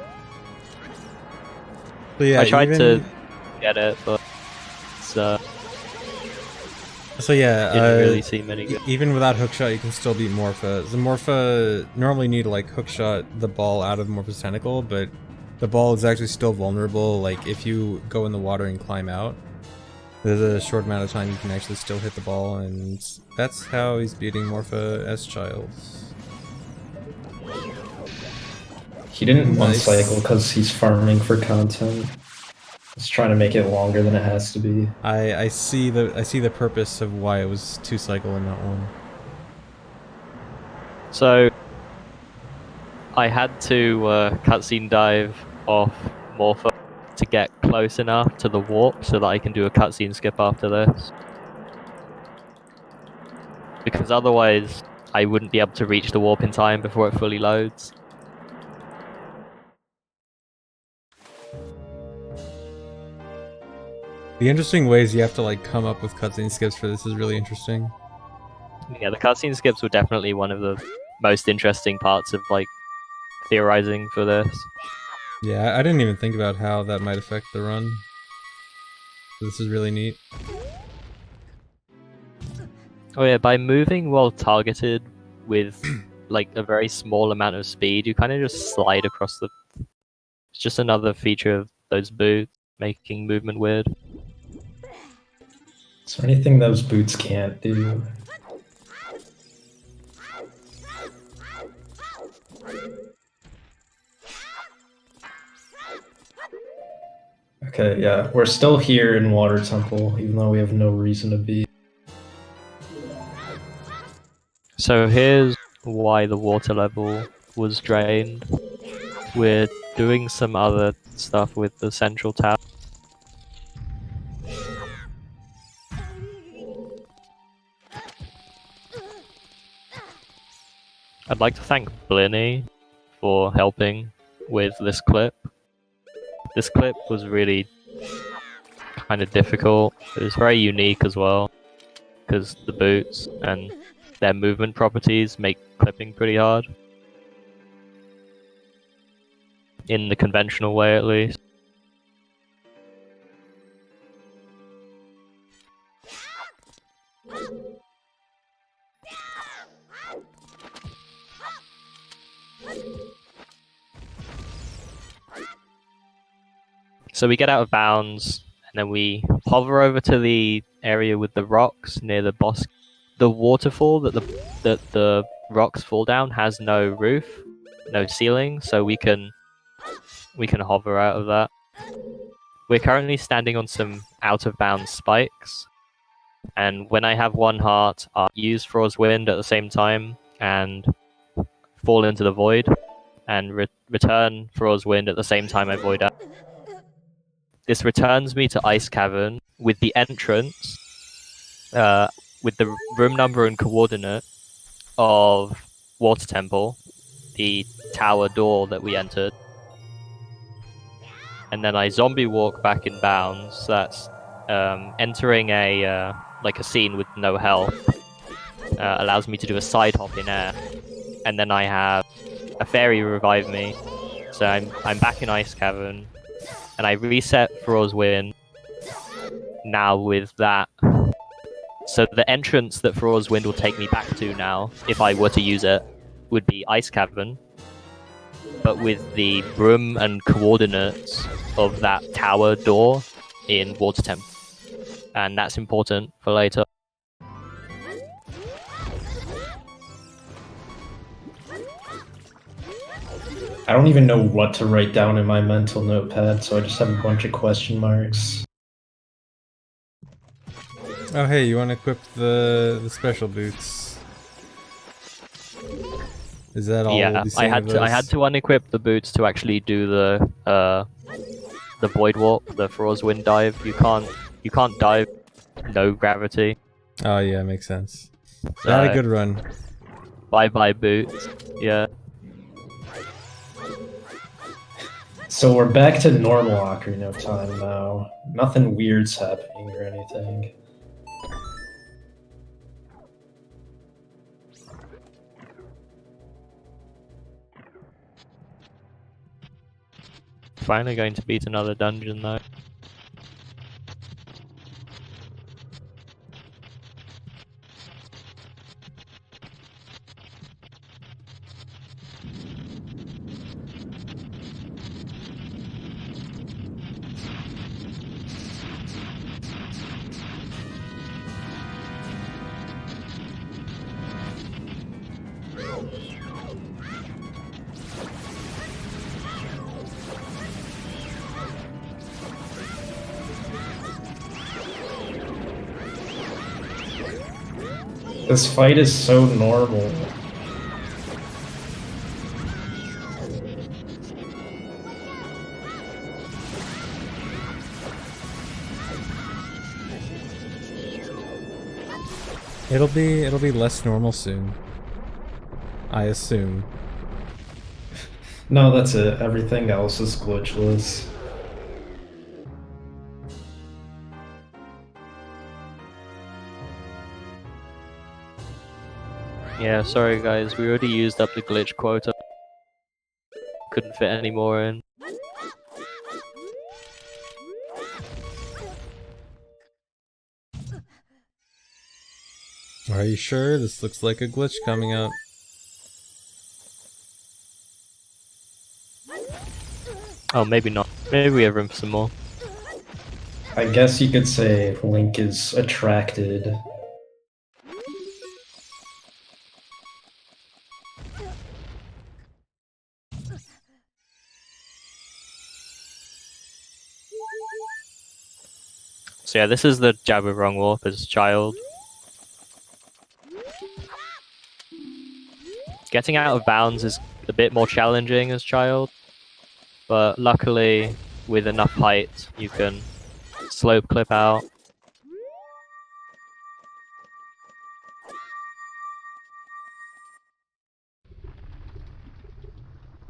But yeah, I tried to get it, but it's, So yeah, didn't really seem any good. even without hookshot, you can still beat Morpha. The Morpha normally need to like hookshot the ball out of Morpha's tentacle, but the ball is actually still vulnerable. Like if you go in the water and climb out, there's a short amount of time you can actually still hit the ball, and that's how he's beating Morpha as Child. He didn't one Nice. cycle because he's farming for content. He's trying to make it longer than it has to be. I see the purpose of why it was 2 cycle and not 1. So I had to cutscene dive off Morpha to get close enough to the warp so that I can do a cutscene skip after this. Because otherwise I wouldn't be able to reach the warp in time before it fully loads. The interesting ways you have to like come up with cutscene skips for this is really interesting. Yeah, the cutscene skips were definitely one of the most interesting parts of like theorizing for this. Yeah, I didn't even think about how that might affect the run. This is really neat. Oh yeah, by moving while targeted with like a very small amount of speed, you kind of just slide across the... It's just another feature of those boots, making movement weird. Is there anything those boots can't do? Okay, yeah, we're still here in Water Temple, even though we have no reason to be. So here's why the water level was drained. We're doing some other stuff with the central tower. I'd like to thank Blinny for helping with this clip. This clip was really kind of difficult. It was very unique as well, because the boots and their movement properties make clipping pretty hard. In the conventional way, at least. So we get out of bounds, and then we hover over to the area with the rocks near the boss. The waterfall that the rocks fall down has no roof, no ceiling, so we can hover out of that. We're currently standing on some out of bounds spikes, and when I have 1 heart, I'll use Thar's Wind at the same time and fall into the void, and return Thar's Wind at the same time I void out. This returns me to Ice Cavern with the entrance, with the room number and coordinate of Water Temple, the tower door that we entered. And then I zombie walk back in bounds. So that's entering a like a scene with no health. Allows me to do a side hop in air, and then I have a fairy revive me. So I'm back in Ice Cavern, and I reset Thar's Wind now with that. So the entrance that Thar's Wind will take me back to now, if I were to use it, would be Ice Cavern, but with the room and coordinates of that tower door in Water Temple. And that's important for later. I don't even know what to write down in my mental notepad, so I just have a bunch of question marks. Oh hey, you want to equip the special boots? Is that all? Yeah, I had to unequip the boots to actually do the void warp, the Thar's Wind dive. You can't dive no gravity. Oh yeah, makes sense. So, Not a good run. Bye bye boots. Yeah. So we're back to normal Ocarina of Time now. Nothing weird's happening or anything. Finally going to beat another dungeon though. This fight is so normal. It'll be less normal soon. I assume. No, that's it. Everything else is glitchless. Yeah, sorry guys, we already used up the glitch quota. Couldn't fit any more in. Are you sure? This looks like a glitch coming up. Oh, maybe not. Maybe we have room for some more. I guess you could say Link is attracted. So yeah, this is the Jabba wrong warp as a child. Getting out of bounds is a bit more challenging as child, but luckily with enough height you can slope clip out.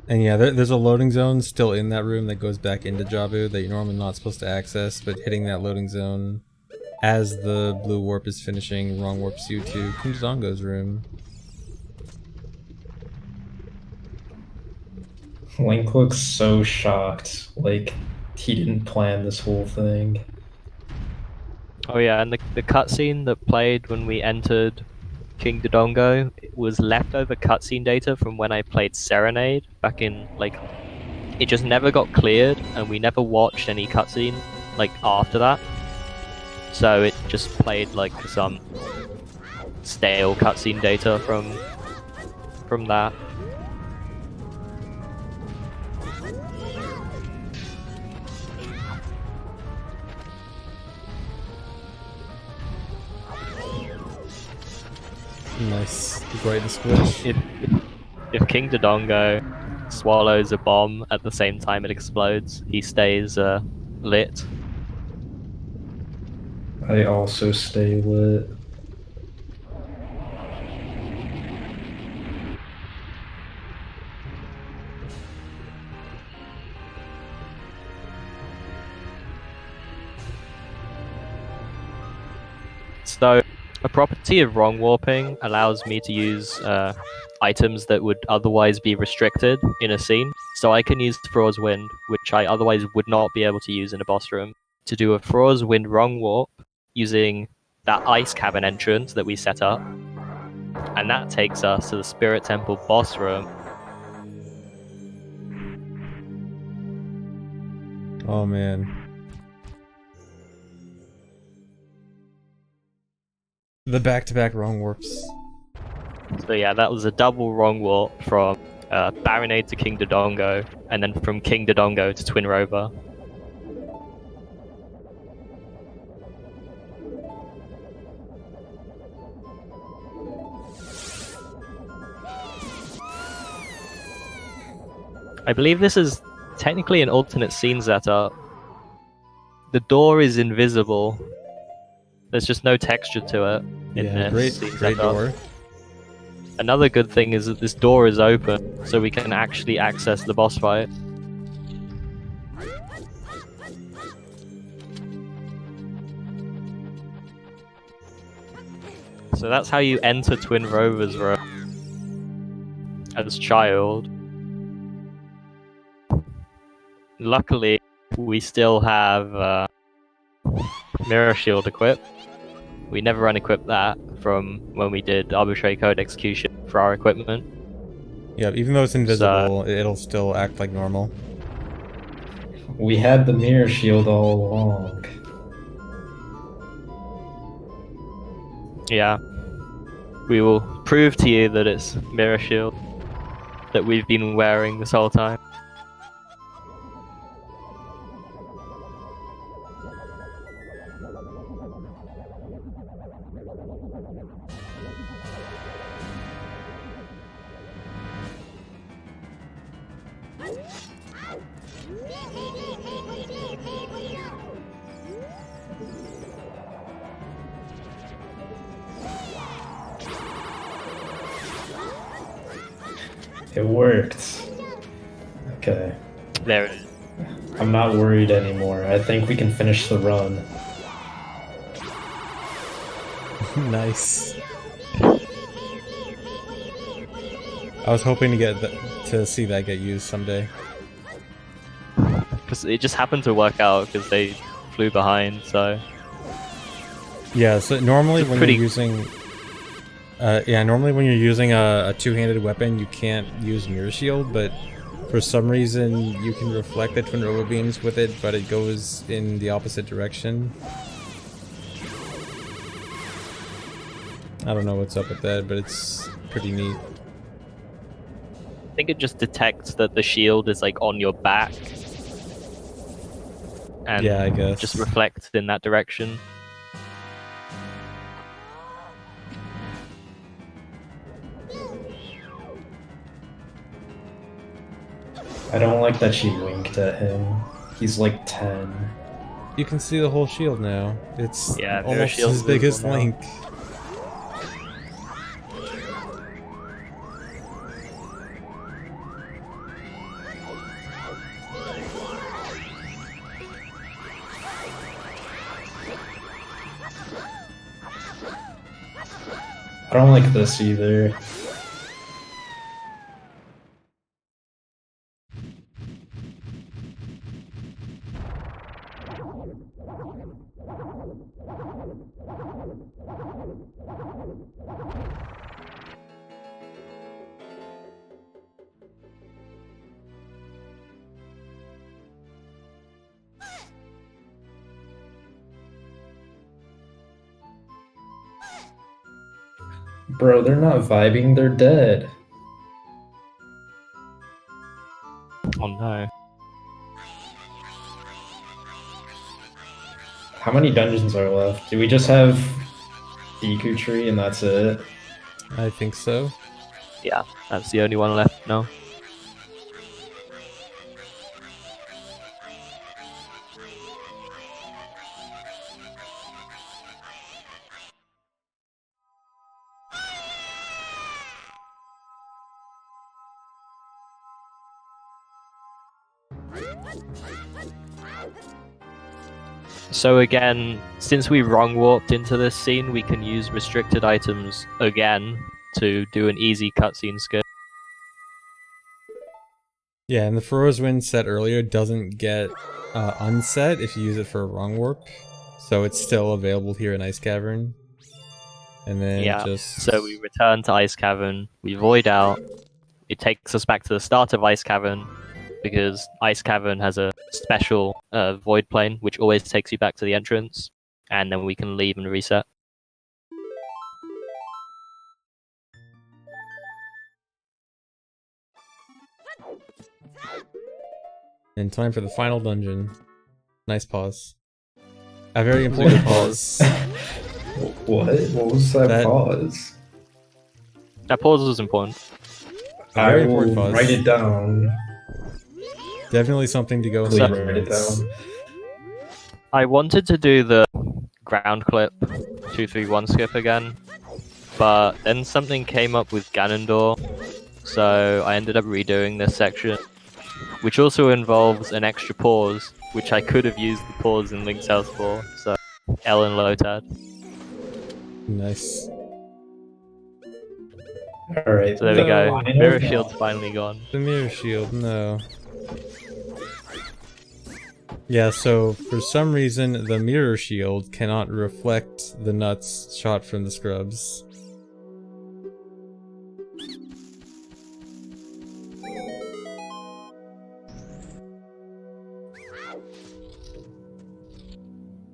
And yeah, there's a loading zone still in that room that goes back into Jabu that you're normally not supposed to access, but hitting that loading zone as the blue warp is finishing wrong warps you to Kunzongo's room. Link looks so shocked, like he didn't plan this whole thing. Oh yeah, and the cutscene that played when we entered King Dodongo was leftover cutscene data from when I played Serenade back in, like, it just never got cleared and we never watched any cutscene like after that. So it just played like some stale cutscene data from that. Nice. Right the squish. If King Dodongo swallows a bomb at the same time it explodes, he stays lit. I also stay lit. So, a property of wrong warping allows me to use items that would otherwise be restricted in a scene. So I can use Thror's Wind, which I otherwise would not be able to use in a boss room, to do a Thror's Wind wrong warp using that ice cavern entrance that we set up. And that takes us to the Spirit Temple boss room. Oh man. The back-to-back wrong warps. So yeah, that was a double wrong warp from Baronade to King Dodongo, and then from King Dodongo to Twin Rover. I believe this is technically an alternate scene setup. The door is invisible. There's just no texture to it in Yeah, this great scene great setup. door. Another good thing is that this door is open, so we can actually access the boss fight. So that's how you enter Twin Rover's room as child. Luckily, we still have Mirror Shield equipped. We never unequipped that from when we did Arbitrary Code Execution for our equipment. Yeah, even though it's invisible, it'll still act like normal. We had the mirror shield all along. Yeah. We will prove to you that it's Mirror Shield that we've been wearing this whole time. It worked. Okay. There it is. I'm not worried anymore. I think we can finish the run. Nice. I was hoping to get to see that get used someday. Because it just happened to work out because they flew behind, so... Yeah, so normally It's when pretty- you're using... normally when you're using a two-handed weapon, you can't use Mirror Shield, but for some reason you can reflect the Twin Rover beams with it, but it goes in the opposite direction. I don't know what's up with that, but it's pretty neat. I think it just detects that the shield is like on your back. And Yeah, I guess. just reflects in that direction. I don't like that she winked at him. He's like 10. You can see the whole shield now. It's Yeah, Mirror almost Shield's as big as visible now. Link. I don't like this either. Bro, they're not vibing, they're dead. Oh no. How many dungeons are left? Do we just have Deku Tree and that's it? I think so. Yeah, that's the only one left now. So again, since we wrong warped into this scene, we can use restricted items again to do an easy cutscene skip. Yeah, and the Furrow's Wind set earlier doesn't get unset if you use it for a wrong warp. So it's still available here in Ice Cavern. And then Yeah, just... so we return to Ice Cavern, we void out, it takes us back to the start of Ice Cavern, because Ice Cavern has a special void plane, which always takes you back to the entrance, and then we can leave and reset. And time for the final dungeon. Nice pause. A very important pause. What? What was that pause? That pause was important. A very I important will pause. write it down. Definitely something to go in Please the write it notes. down. I wanted to do the ground clip 231 skip again, but then something came up with Ganondorf, so I ended up redoing this section, which also involves an extra pause, which I could have used the pause in Link's House for, so L and LOTAD. Nice. Alright. So there we go. final Mirror Shield's finally gone. The mirror shield, no. Yeah, so for some reason the mirror shield cannot reflect the nuts shot from the scrubs.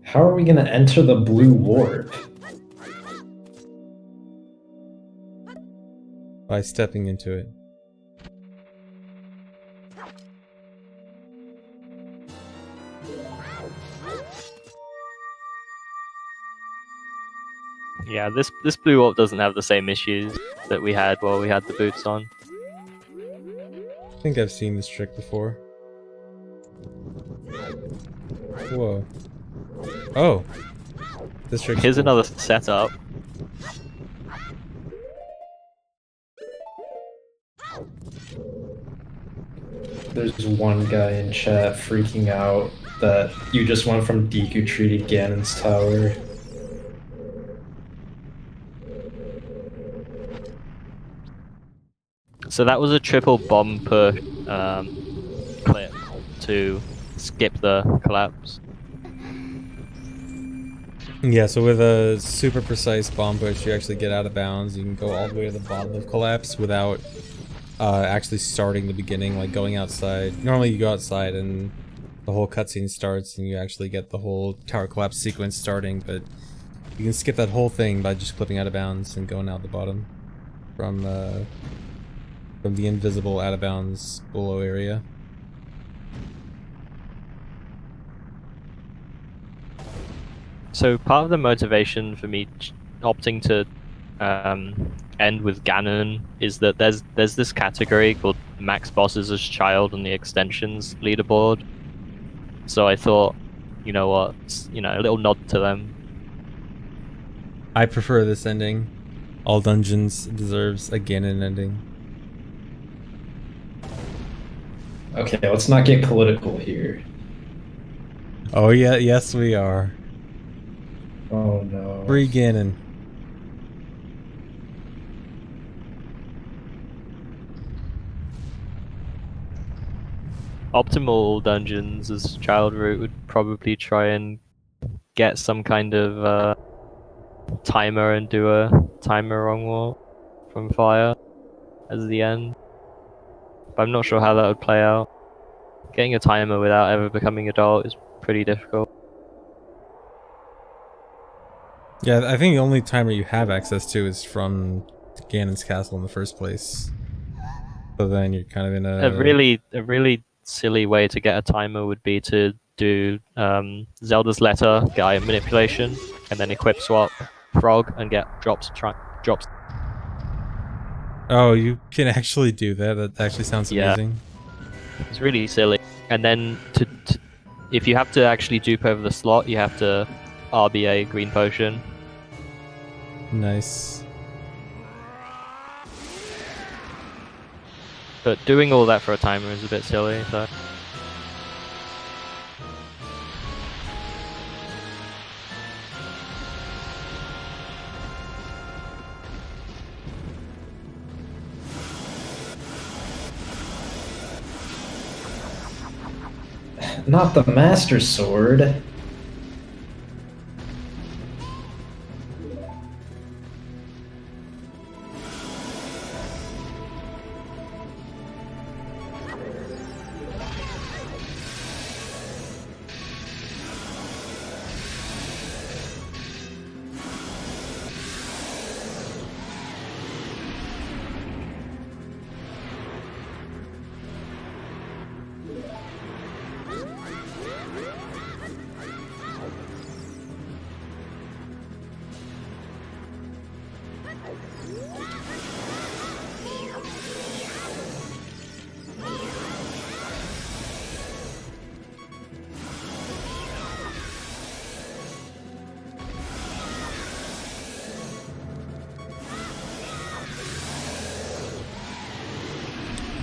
How are we gonna enter the blue warp? By stepping into it. Yeah, this blue warp doesn't have the same issues that we had while we had the boots on. I think I've seen this trick before. Whoa. Oh! This trick. Here's another setup. There's one guy in chat freaking out that you just went from Deku Tree to Ganon's Tower. So that was a triple bomb push clip to skip the collapse. Yeah, so with a super precise bomb push, you actually get out of bounds. You can go all the way to the bottom of collapse without actually starting the beginning, like going outside. Normally you go outside and the whole cutscene starts and you actually get the whole tower collapse sequence starting, but you can skip that whole thing by just clipping out of bounds and going out the bottom from the invisible out of bounds below area. So part of the motivation for me opting to end with Ganon is that there's this category called Max Bosses as Child on the extensions leaderboard. So I thought, you know what, a little nod to them. I prefer this ending. All dungeons deserves a Ganon ending. Okay, let's not get political here. Oh yeah, yes we are. Oh no. Free Ganon. Optimal dungeons as Child Root would probably try and get some kind of timer and do a timer wrong wall from fire as the end. But I'm not sure how that would play out. Getting a timer without ever becoming adult is pretty difficult. Yeah, I think the only timer you have access to is from Ganon's castle in the first place. So then you're kind of in A really silly way to get a timer would be to do Zelda's letter, get item manipulation, and then equip swap frog and get drops. Oh, you can actually do that. That actually sounds Yeah, amazing. it's really silly. And then if you have to actually dupe over the slot, you have to RBA green potion. Nice. But doing all that for a timer is a bit silly, so. Not the Master Sword.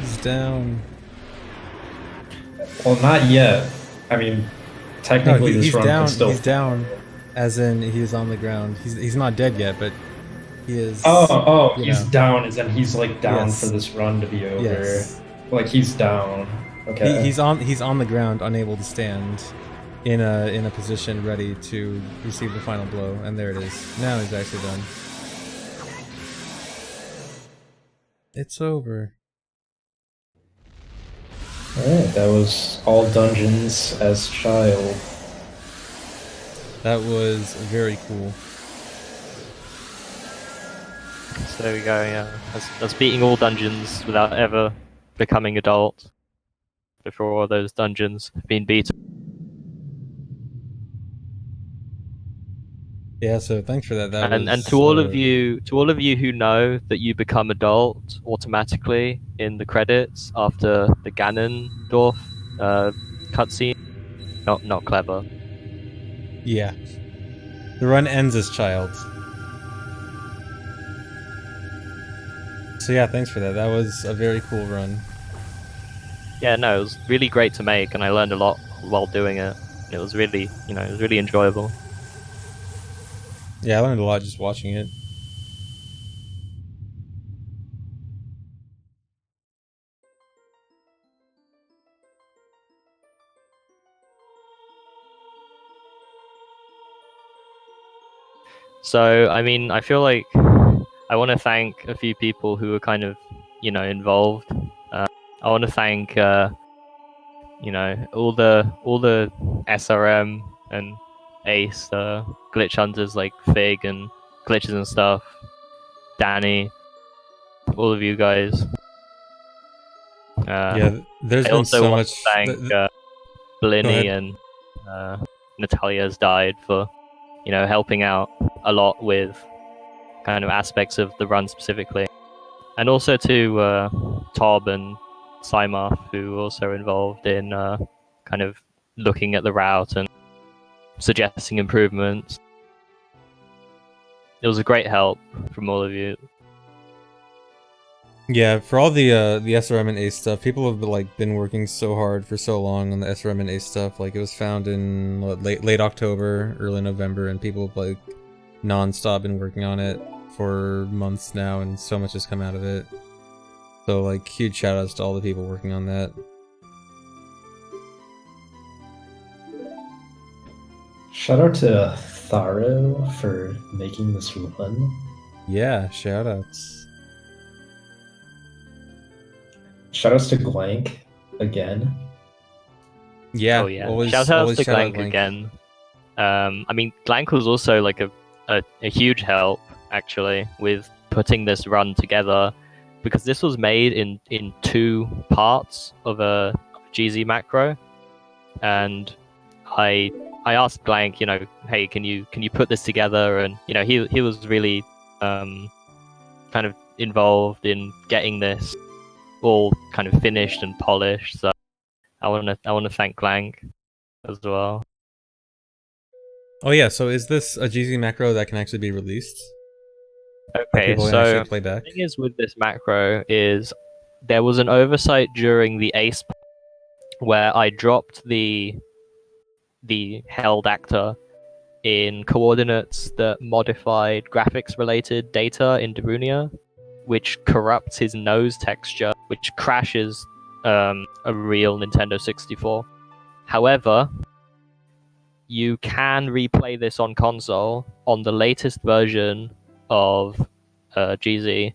He's down. Well, not yet. I mean, No, technically this he's run down. can still. He's down, as in he's on the ground. He's not dead yet, but he is. Oh, you he's know. down, as in he's like down Yes. for this run to be over. Yes. Like he's down. Okay. He's on the ground, unable to stand, in a position ready to receive the final blow, and there it is. Now he's actually done. It's over. Alright, that was all dungeons as child. That was very cool. So there we go, yeah. That's beating all dungeons without ever becoming adult before all those dungeons have been beaten. Yeah, so thanks for that. That And was to all of you who know that you become adult automatically in the credits after the Ganondorf cutscene, not clever. Yeah. The run ends as child. So yeah, thanks for that. That was a very cool run. Yeah, no, it was really great to make, and I learned a lot while doing it. It was really, it was really enjoyable. Yeah, I learned a lot just watching it. So, I mean, I feel like I want to thank a few people who were kind of, involved. I want to thank, all the SRM and Ace glitch hunters like Fig and glitches and stuff. Danny, all of you guys. Yeah, there's I been also so want much. to thank Blinny and Natalia has died for, helping out a lot with kind of aspects of the run specifically. And also to Tob and Simar, who were also involved in kind of looking at the route and suggesting improvements. It was a great help from all of you. Yeah, for all the SRM and Ace stuff, people have been working so hard for so long on the SRM and Ace stuff. Like, it was found in late October, early November, and people have non-stop been working on it for months now, and so much has come out of it. So huge shout outs to all the people working on that. Shout out to Thar0 for making this run. Yeah, shout outs. Shoutouts to Glank again. Yeah, Oh yeah. always, Shout outs always to shout out Glank again. I mean, Glank was also like a a huge help actually with putting this run together, because this was made in 2 parts of a GZ macro, and I asked Blank, hey, can you put this together? And he was really kind of involved in getting this all kind of finished and polished. So I want to thank Blank as well. Oh yeah, so is this a GZ macro that can actually be released? Okay, people can so actually play back? the thing is with this macro is there was an oversight during the Ace where I dropped the held actor in coordinates that modified graphics related data in Darunia, which corrupts his nose texture, which crashes a real Nintendo 64. However, you can replay this on console on the latest version of GZ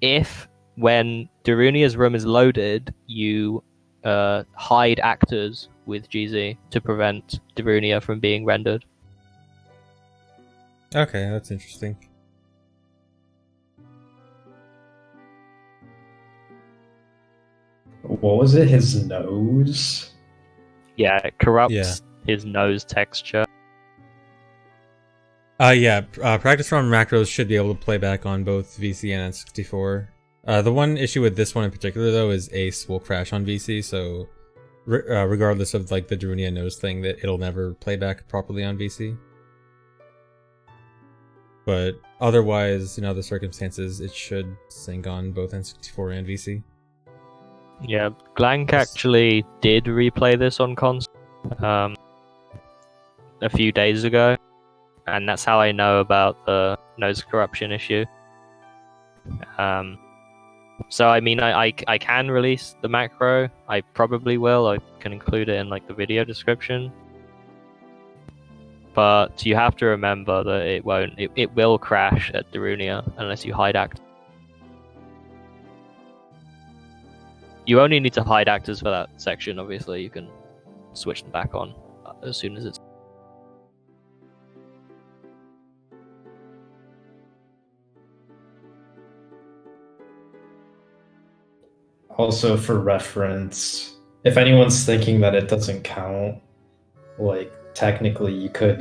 if, when Darunia's room is loaded, you hide actors with GZ to prevent Darunia from being rendered. Okay, that's interesting. What was it? His nose? Yeah, it corrupts his nose texture. Practice run macros should be able to play back on both VC and N64. The one issue with this one in particular, though, is Ace will crash on VC, so regardless of like the Darunia nose thing, that it'll never play back properly on VC. But otherwise, in other circumstances, it should sync on both N64 and VC. Yeah, Glank actually did replay this on console a few days ago, and that's how I know about the nose corruption issue. So I mean, I can release the macro. I probably will. I can include it in like the video description. But you have to remember that it will crash at Darunia unless you hide act. You only need to hide actors for that section, obviously. You can switch them back on as soon as it's... Also, for reference, if anyone's thinking that it doesn't count, like, technically you could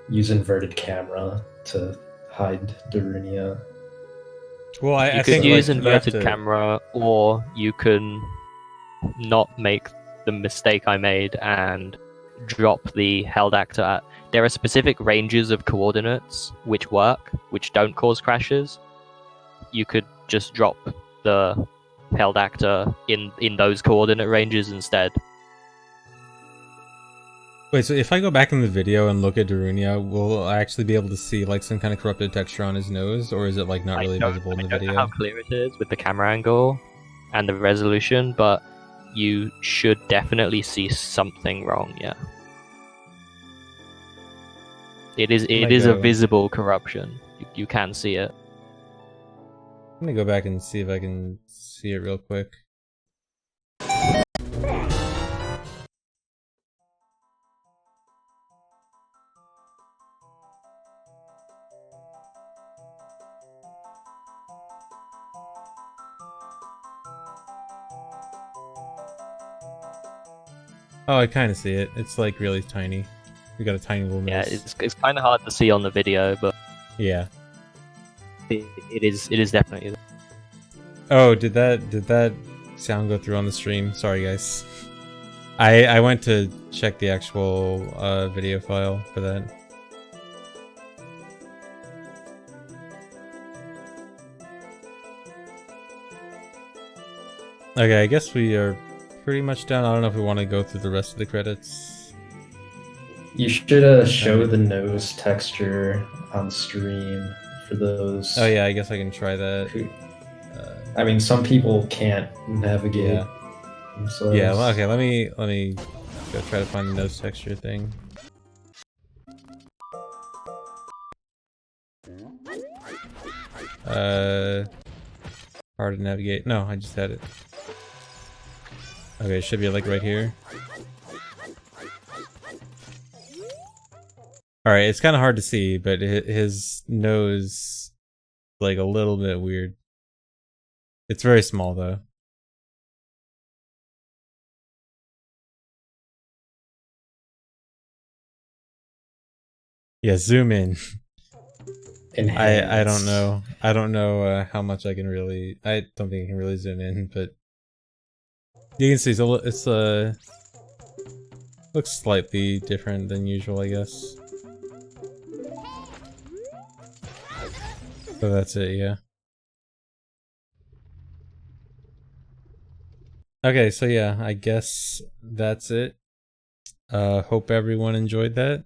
use inverted camera to hide Darunia. Well, I you think could use like, inverted camera, or you can not make the mistake I made and drop the held actor at... There are specific ranges of coordinates which work, which don't cause crashes. You could just drop the held actor in those coordinate ranges instead. Wait, so if I go back in the video and look at Darunia, will I actually be able to see like some kind of corrupted texture on his nose, or is it like not really visible in the video? I don't know how clear it is with the camera angle and the resolution, but you should definitely see something wrong. Yeah, it is a visible corruption. You can see it. Let me go back and see if I can see it real quick. Oh, I kind of see it. It's like really tiny. We got a tiny little nose. Yeah, it's kind of hard to see on the video, but yeah, it is definitely there. Oh, did that sound go through on the stream? Sorry, guys. I went to check the actual video file for that. Okay, I guess we are pretty much done. I don't know if we want to go through the rest of the credits. You should show the nose texture on stream for those. Oh yeah, I guess I can try that. I mean, some people can't navigate themselves. Yeah. Well, okay. Let me go try to find the nose texture thing. Hard to navigate. No, I just had it. Okay, it should be like right here. All right, it's kind of hard to see, but his nose like a little bit weird. It's very small though. Yeah, zoom in. I don't know. I don't know how much I can really. I don't think I can really zoom in, but you can see it's looks slightly different than usual, I guess. So that's it, yeah. Okay, so yeah, I guess that's it. Hope everyone enjoyed that.